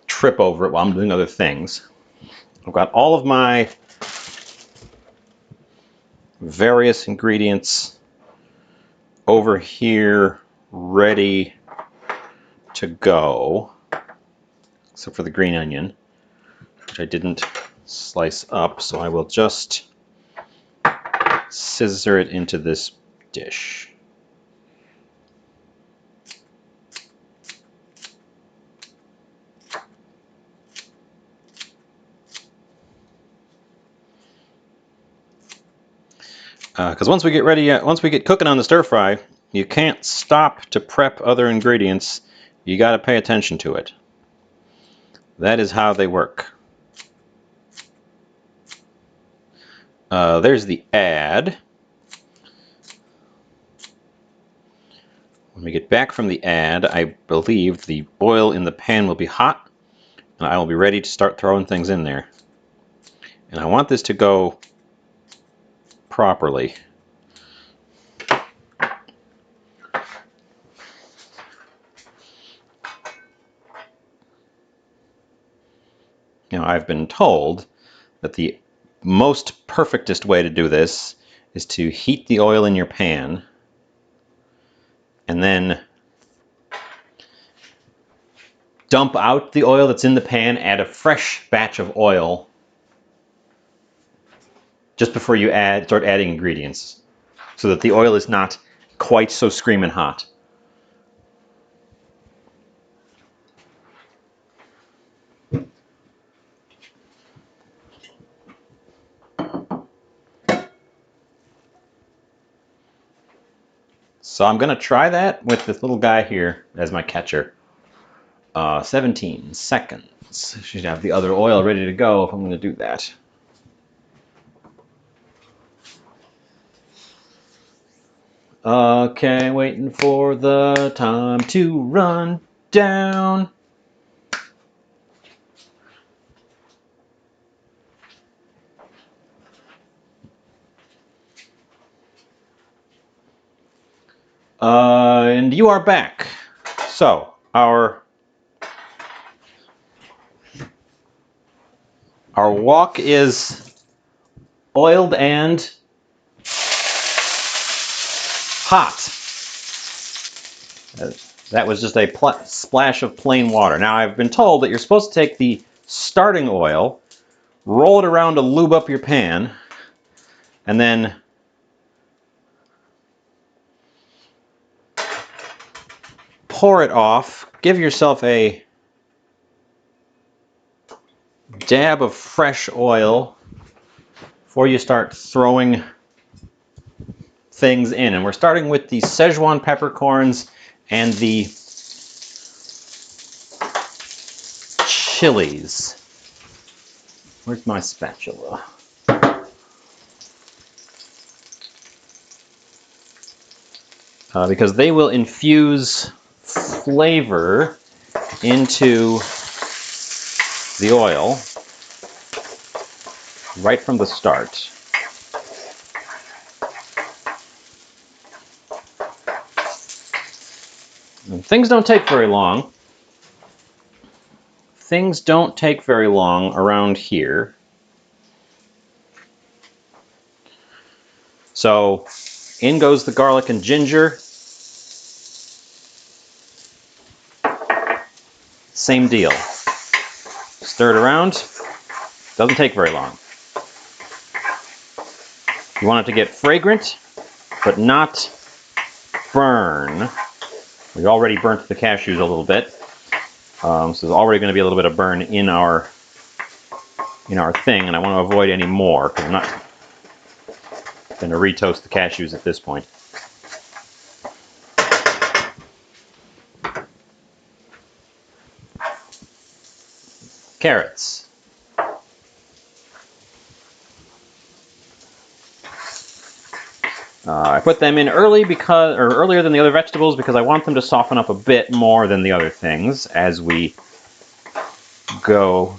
trip over it while I'm doing other things. I've got all of my various ingredients over here ready to go, except for the green onion, which I didn't slice up, so I will just scissor it into this dish. Because once we get cooking on the stir fry, you can't stop to prep other ingredients. You got to pay attention to it. That is how they work. There's the ad. When we get back from the ad, I believe the oil in the pan will be hot, and I will be ready to start throwing things in there. And I want this to go properly. Now, I've been told that the most perfectest way to do this is to heat the oil in your pan and then dump out the oil that's in the pan, add a fresh batch of oil just before you start adding ingredients, so that the oil is not quite so screaming hot. So I'm going to try that with this little guy here as my catcher. 17 seconds. Should have the other oil ready to go if I'm going to do that. Okay, waiting for the time to run down. And you are back. So, our Our wok is oiled and hot. That was just a splash of plain water. Now, I've been told that you're supposed to take the starting oil, roll it around to lube up your pan, and then pour it off. Give yourself a dab of fresh oil before you start throwing things in. And we're starting with the Szechuan peppercorns and the chilies. Where's my spatula? Because they will infuse flavor into the oil right from the start. And things don't take very long. Things don't take very long around here. So in goes the garlic and ginger. Same deal. Stir it around. Doesn't take very long. You want it to get fragrant, but not burn. We already burnt the cashews a little bit. So there's already going to be a little bit of burn in our thing, and I want to avoid any more because I'm not going to retoast the cashews at this point. Carrots. I put them in earlier than the other vegetables because I want them to soften up a bit more than the other things as we go.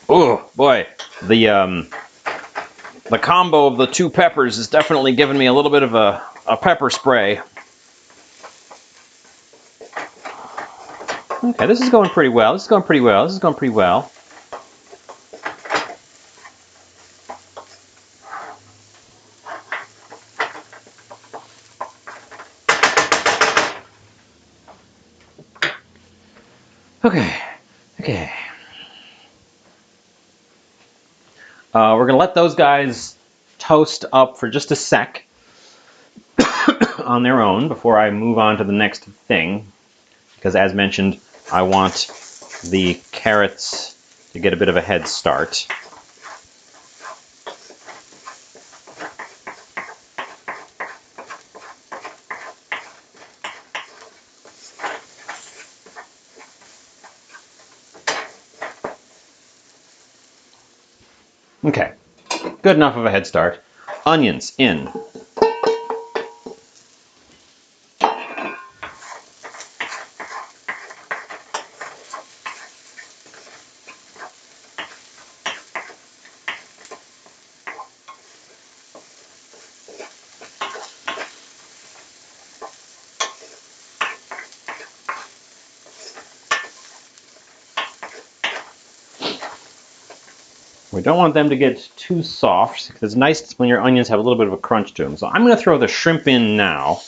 Oh boy, the combo of the two peppers is definitely giving me a little bit of a pepper spray. Okay, this is going pretty well. This is going pretty well. This is going pretty well. Okay, okay. We're going to let those guys toast up for just a sec on their own before I move on to the next thing. Because as mentioned, I want the carrots to get a bit of a head start. Okay, good enough of a head start. Onions in. We don't want them to get too soft because it's nice when your onions have a little bit of a crunch to them. So I'm going to throw the shrimp in now.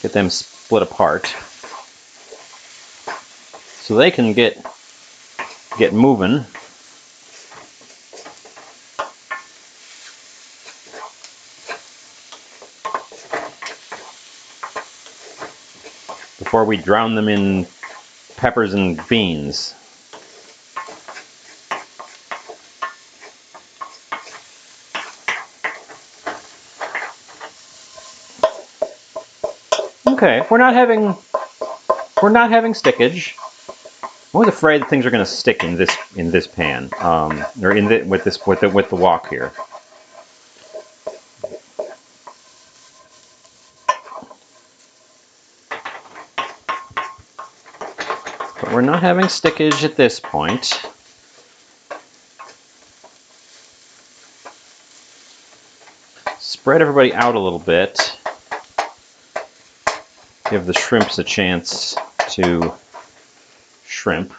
Get them split apart so they can get moving. Before we drown them in peppers and beans. Okay, we're not having stickage. I'm always afraid that things are going to stick in this pan, or with the wok here. But we're not having stickage at this point. Spread everybody out a little bit. Give the shrimps a chance to shrimp.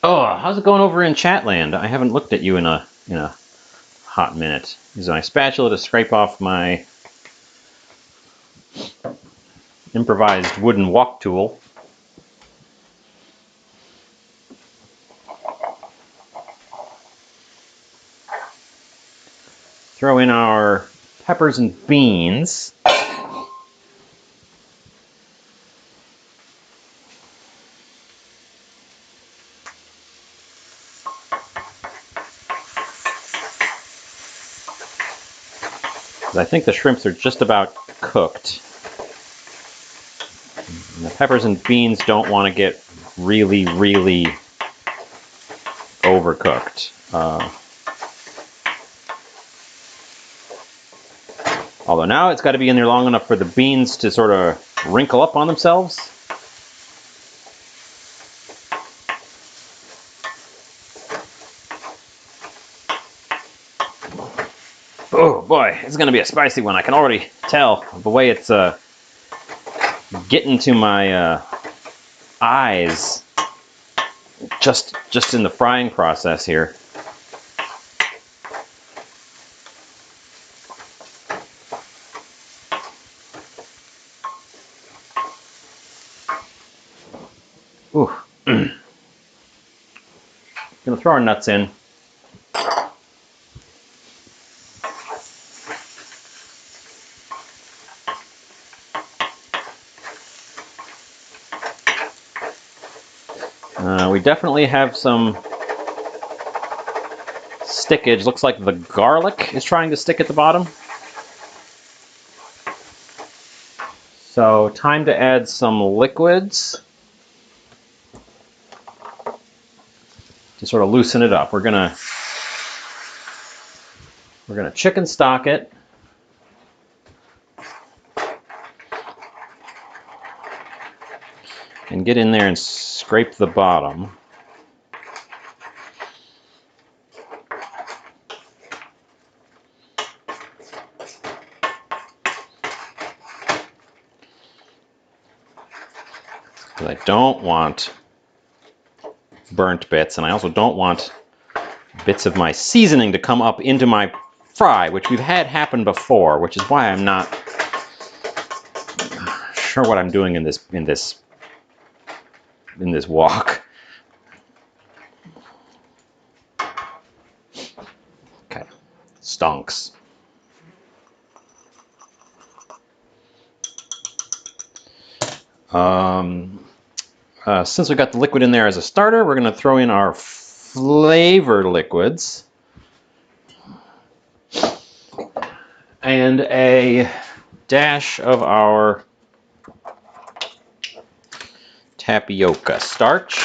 Oh, how's it going over in Chatland? I haven't looked at you in a hot minute. Using my spatula to scrape off my improvised wooden wok tool. Throw in our peppers and beans. I think the shrimps are just about cooked. And the peppers and beans don't want to get really, really overcooked. Although now it's got to be in there long enough for the beans to sort of wrinkle up on themselves. Oh boy, it's going to be a spicy one. I can already tell the way it's getting to my eyes just in the frying process here. Ooh. Gonna throw our nuts in. We definitely have some stickage. Looks like the garlic is trying to stick at the bottom. So time to add some liquids to sort of loosen it up. We're gonna chicken stock it. And get in there and scrape the bottom. Because I don't want burnt bits, and I also don't want bits of my seasoning to come up into my fry, which we've had happen before, which is why I'm not sure what I'm doing in this wok. Okay, stonks. Since we got the liquid in there as a starter, we're going to throw in our flavor liquids and a dash of our tapioca starch.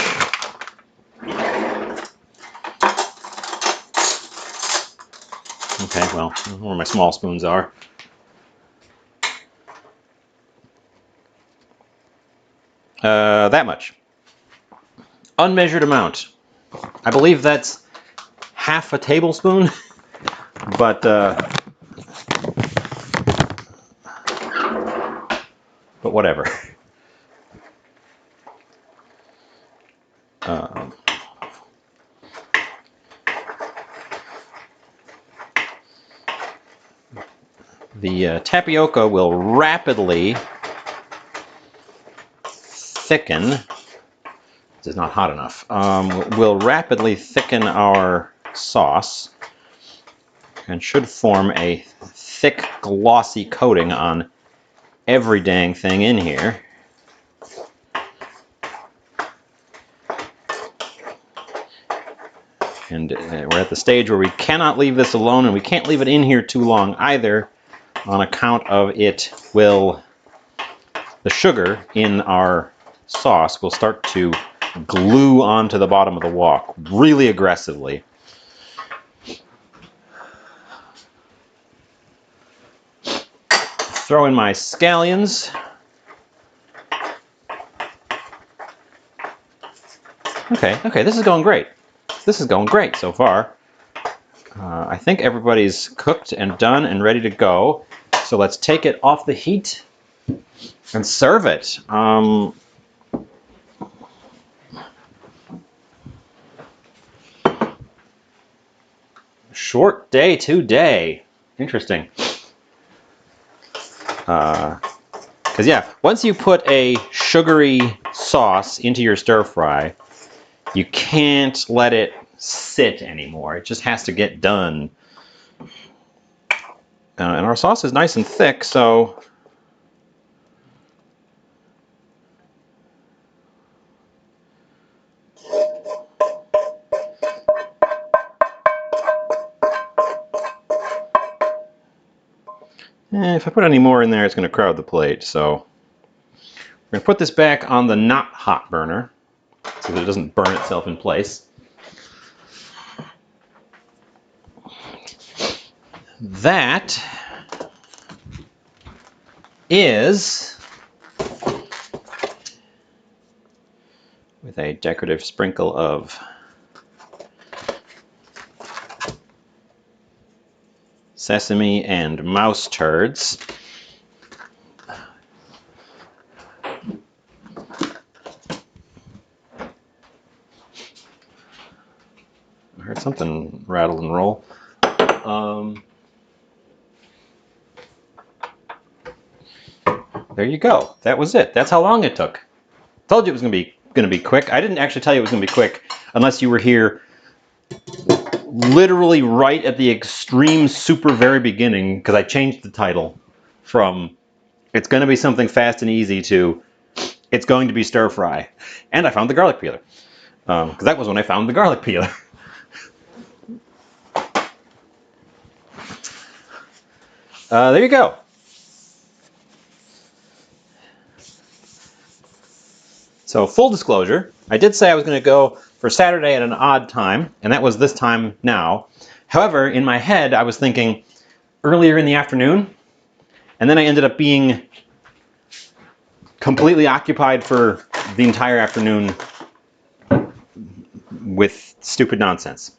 Okay, well, where my small spoons are. That much. Unmeasured amount. I believe that's half a tablespoon, but whatever. The tapioca will rapidly thicken. This is not hot enough. Will rapidly thicken our sauce and should form a thick, glossy coating on every dang thing in here. And we're at the stage where we cannot leave this alone, and we can't leave it in here too long either, on account of the sugar in our sauce will start to glue onto the bottom of the wok really aggressively. Throw in my scallions. Okay, this is going great. This is going great so far. I think everybody's cooked and done and ready to go. So let's take it off the heat and serve it. Short day today. Interesting. Because yeah, once you put a sugary sauce into your stir fry, you can't let it sit anymore. It just has to get done. And our sauce is nice and thick, so if I put any more in there, it's going to crowd the plate. So we're going to put this back on the not hot burner so that it doesn't burn itself in place. That is, with a decorative sprinkle of sesame and mouse turds. I heard something rattle and roll. There you go. That was it. That's how long it took. Told you it was going to be quick. I didn't actually tell you it was going to be quick unless you were here literally right at the extreme super very beginning, because I changed the title from it's going to be something fast and easy to it's going to be stir fry. And I found the garlic peeler. Because that was when I found the garlic peeler. There you go. So full disclosure, I did say I was going to go for Saturday at an odd time, and that was this time now. However, in my head, I was thinking earlier in the afternoon, and then I ended up being completely occupied for the entire afternoon with stupid nonsense.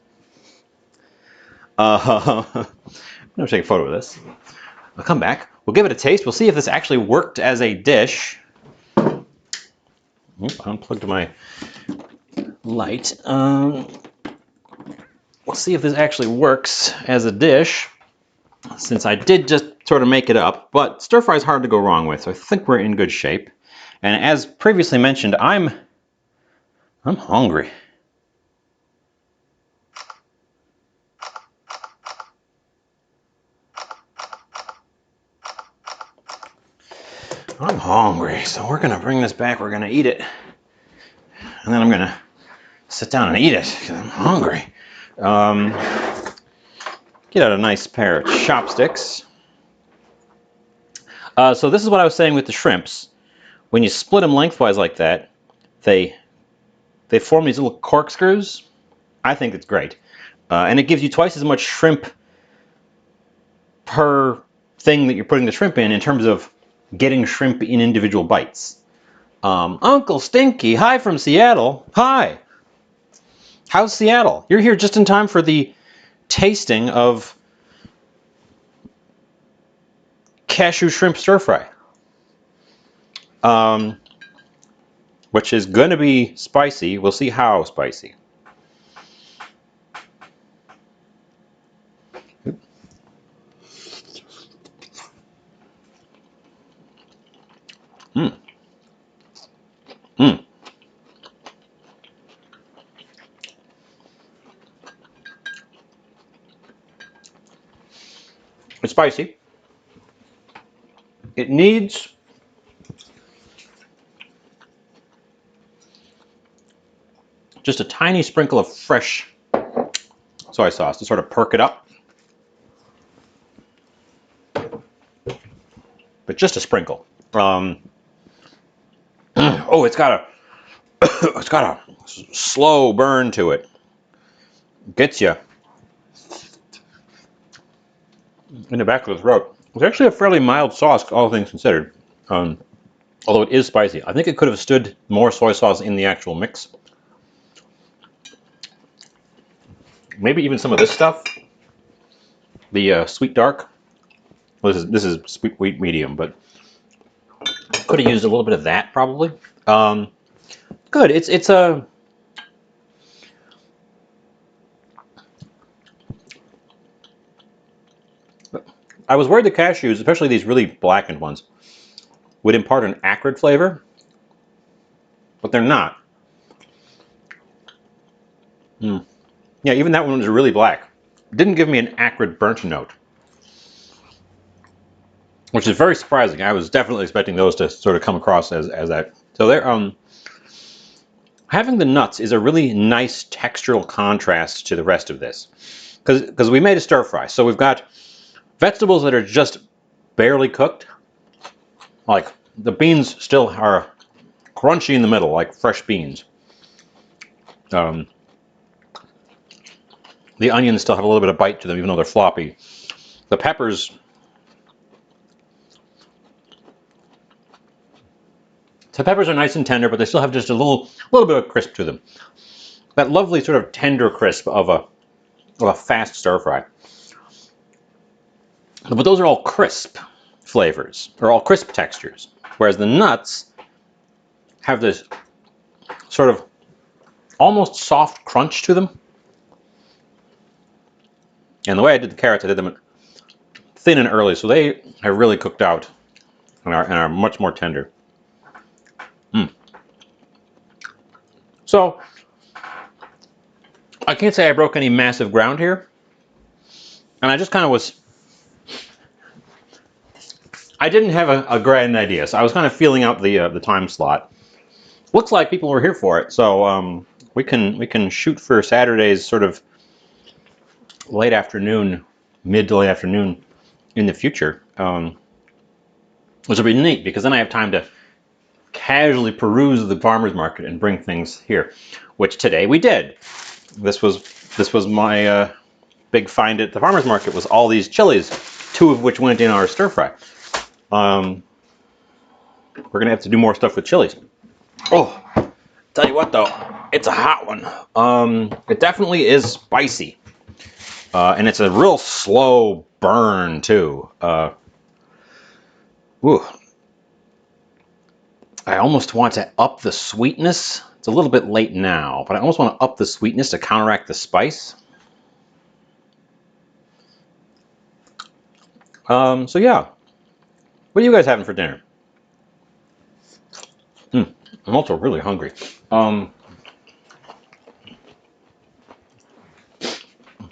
I'm going to take a photo of this. I'll come back. We'll give it a taste. We'll see if this actually worked as a dish. Oop, I unplugged my light. We'll see if this actually works as a dish, since I did just sort of make it up. But stir fry is hard to go wrong with, so I think we're in good shape. And as previously mentioned, I'm hungry. I'm hungry, so we're gonna bring this back. We're gonna eat it, and then I'm gonna sit down and eat it because I'm hungry. Get out a nice pair of chopsticks. So this is what I was saying with the shrimps. When you split them lengthwise like that, they form these little corkscrews. I think it's great, and it gives you twice as much shrimp per thing that you're putting the shrimp in terms of getting shrimp in individual bites. Uncle Stinky, hi from Seattle. Hi. How's Seattle? You're here just in time for the tasting of Cashew Shrimp Stir Fry, which is going to be spicy. We'll see how spicy. Mmm. Mmm. It's spicy. It needs just a tiny sprinkle of fresh soy sauce to sort of perk it up. But just a sprinkle. Oh, it's got a slow burn to it. Gets you in the back of the throat. It's actually a fairly mild sauce, all things considered. Although it is spicy. I think it could have stood more soy sauce in the actual mix. Maybe even some of this stuff. The sweet dark. Well, this is sweet wheat medium, but could have used a little bit of that probably. Good. It's a I was worried the cashews, especially these really blackened ones, would impart an acrid flavor, but they're not. Mm. Yeah, even that one was really black. Didn't give me an acrid burnt note, which is very surprising. I was definitely expecting those to sort of come across as that. So they're having the nuts is a really nice textural contrast to the rest of this, because we made a stir fry, so we've got vegetables that are just barely cooked, like the beans still are crunchy in the middle, like fresh beans. The onions still have a little bit of bite to them, even though they're floppy. The peppers, are nice and tender, but they still have just a little bit of crisp to them. That lovely sort of tender crisp of a fast stir fry. But those are all crisp flavors, or all crisp textures. Whereas the nuts have this sort of almost soft crunch to them. And the way I did the carrots, I did them thin and early, so they have really cooked out and are much more tender. So I can't say I broke any massive ground here, and I just kind of was. I didn't have a grand idea, so I was kind of feeling out the time slot. Looks like people were here for it, so we can shoot for Saturday's sort of late afternoon, mid to late afternoon in the future, which will be neat because then I have time to casually peruse the farmer's market and bring things here, which today we did. This was my big find at the farmer's market, was all these chilies, 2 of which went in our stir fry. We're gonna have to do more stuff with chilies. Oh, tell you what though, it's a hot one. It definitely is spicy, and it's a real slow burn too. Ooh. I almost want to up the sweetness. It's a little bit late now, but I almost want to up the sweetness to counteract the spice. So yeah, what are you guys having for dinner? I'm also really hungry. What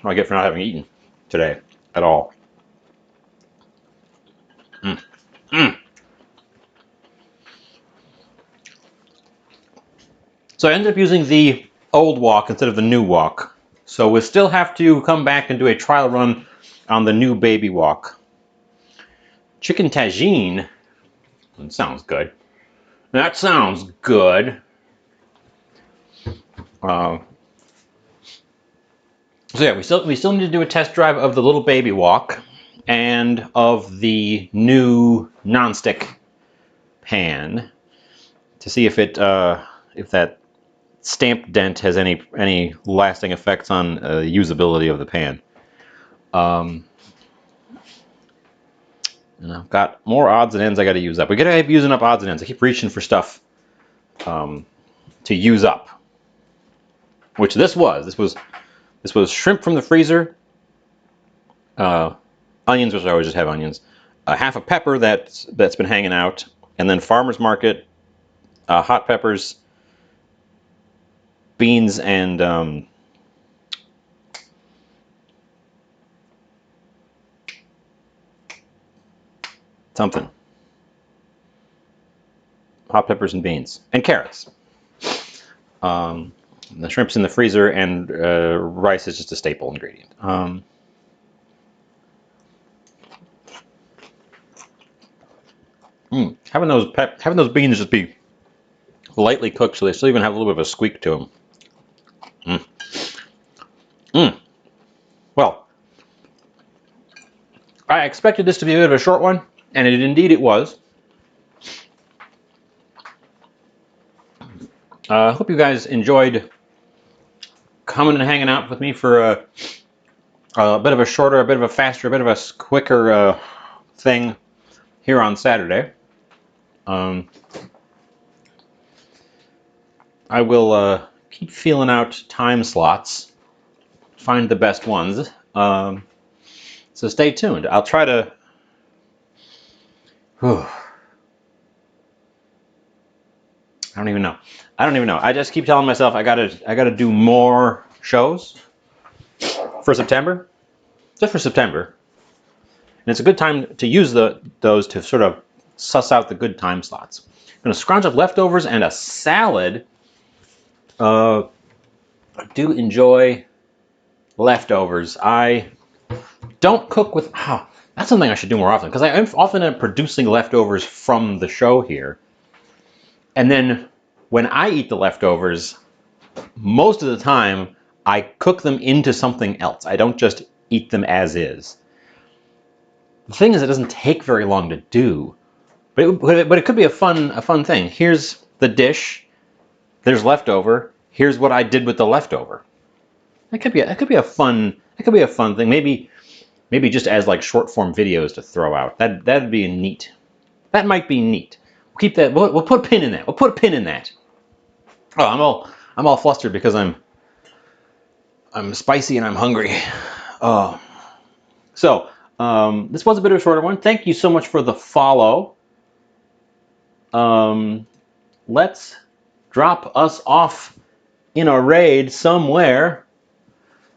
do I get for not having eaten today at all? Mm. Mm. So I ended up using the old wok instead of the new wok. So we'll still have to come back and do a trial run on the new baby wok. Chicken tagine. That sounds good. That sounds good. So yeah, we still need to do a test drive of the little baby wok and of the new nonstick pan to see if that stamp dent has any lasting effects on usability of the pan. And I've got more odds and ends I got to use up. We gotta keep using up odds and ends. I keep reaching for stuff to use up, which this was shrimp from the freezer, onions, which I always just have onions, half a pepper that's been hanging out, and then farmer's market, hot peppers, beans, and something. Hot peppers and beans and carrots. The shrimp's in the freezer, and rice is just a staple ingredient. Having those beans just be lightly cooked, so they still even have a little bit of a squeak to them. Well, I expected this to be a bit of a short one, and indeed it was. I hope you guys enjoyed coming and hanging out with me for a bit of a shorter, a bit of a faster, a bit of a quicker thing here on Saturday. I will keep feeling out time slots, find the best ones. So stay tuned. I'll try to Whew. I don't even know. I don't even know. I just keep telling myself I gotta do more shows for September, just for September. And it's a good time to use those to sort of suss out the good time slots. I'm gonna scrounge up leftovers and a salad. I do enjoy leftovers. I don't cook with. Oh, that's something I should do more often because I often am producing leftovers from the show here, and then when I eat the leftovers, most of the time I cook them into something else. I don't just eat them as is. The thing is, it doesn't take very long to do, but it could be a fun thing. Here's the dish. There's leftover. Here's what I did with the leftover. That could be a fun thing. Maybe just as like short form videos to throw out. That'd be neat. That might be neat. We'll keep that. We'll put a pin in that. We'll put a pin in that. Oh, I'm all flustered because I'm spicy and I'm hungry. Oh, so this was a bit of a shorter one. Thank you so much for the follow. Let's drop us off in a raid somewhere.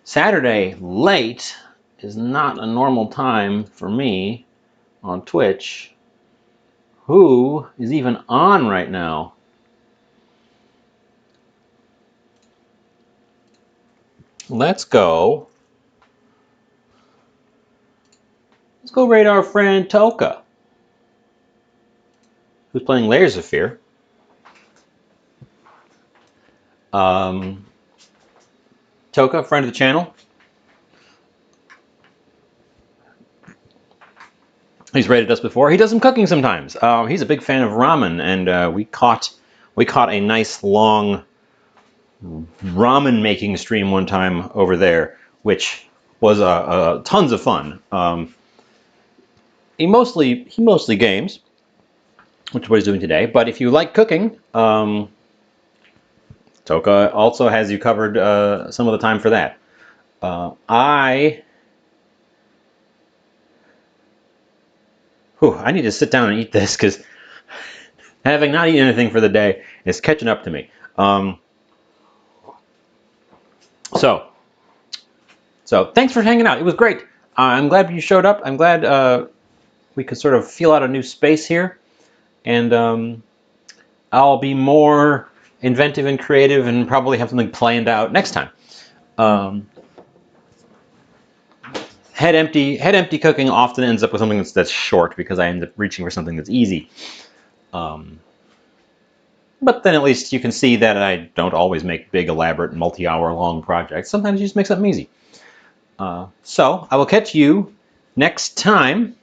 Saturday late is not a normal time for me on Twitch. Who is even on right now? Let's go. Let's go raid our friend Toka, who's playing Layers of Fear. Toka, friend of the channel. He's raided us before. He does some cooking sometimes. He's a big fan of ramen, and we caught a nice long ramen making stream one time over there, which was tons of fun. He mostly games, which is what he's doing today. But if you like cooking, Toka also has you covered some of the time for that. I need to sit down and eat this because having not eaten anything for the day is catching up to me. So thanks for hanging out. It was great. I'm glad you showed up. I'm glad we could sort of feel out a new space here. And I'll be more inventive and creative and probably have something planned out next time. Head empty cooking often ends up with something that's short because I end up reaching for something that's easy. But then at least you can see that I don't always make big, elaborate, multi-hour long projects. Sometimes you just make something easy. So I will catch you next time.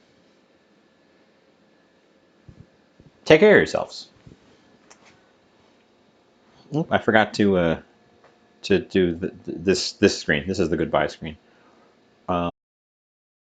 Take care of yourselves. I forgot to do this screen. This is the goodbye screen.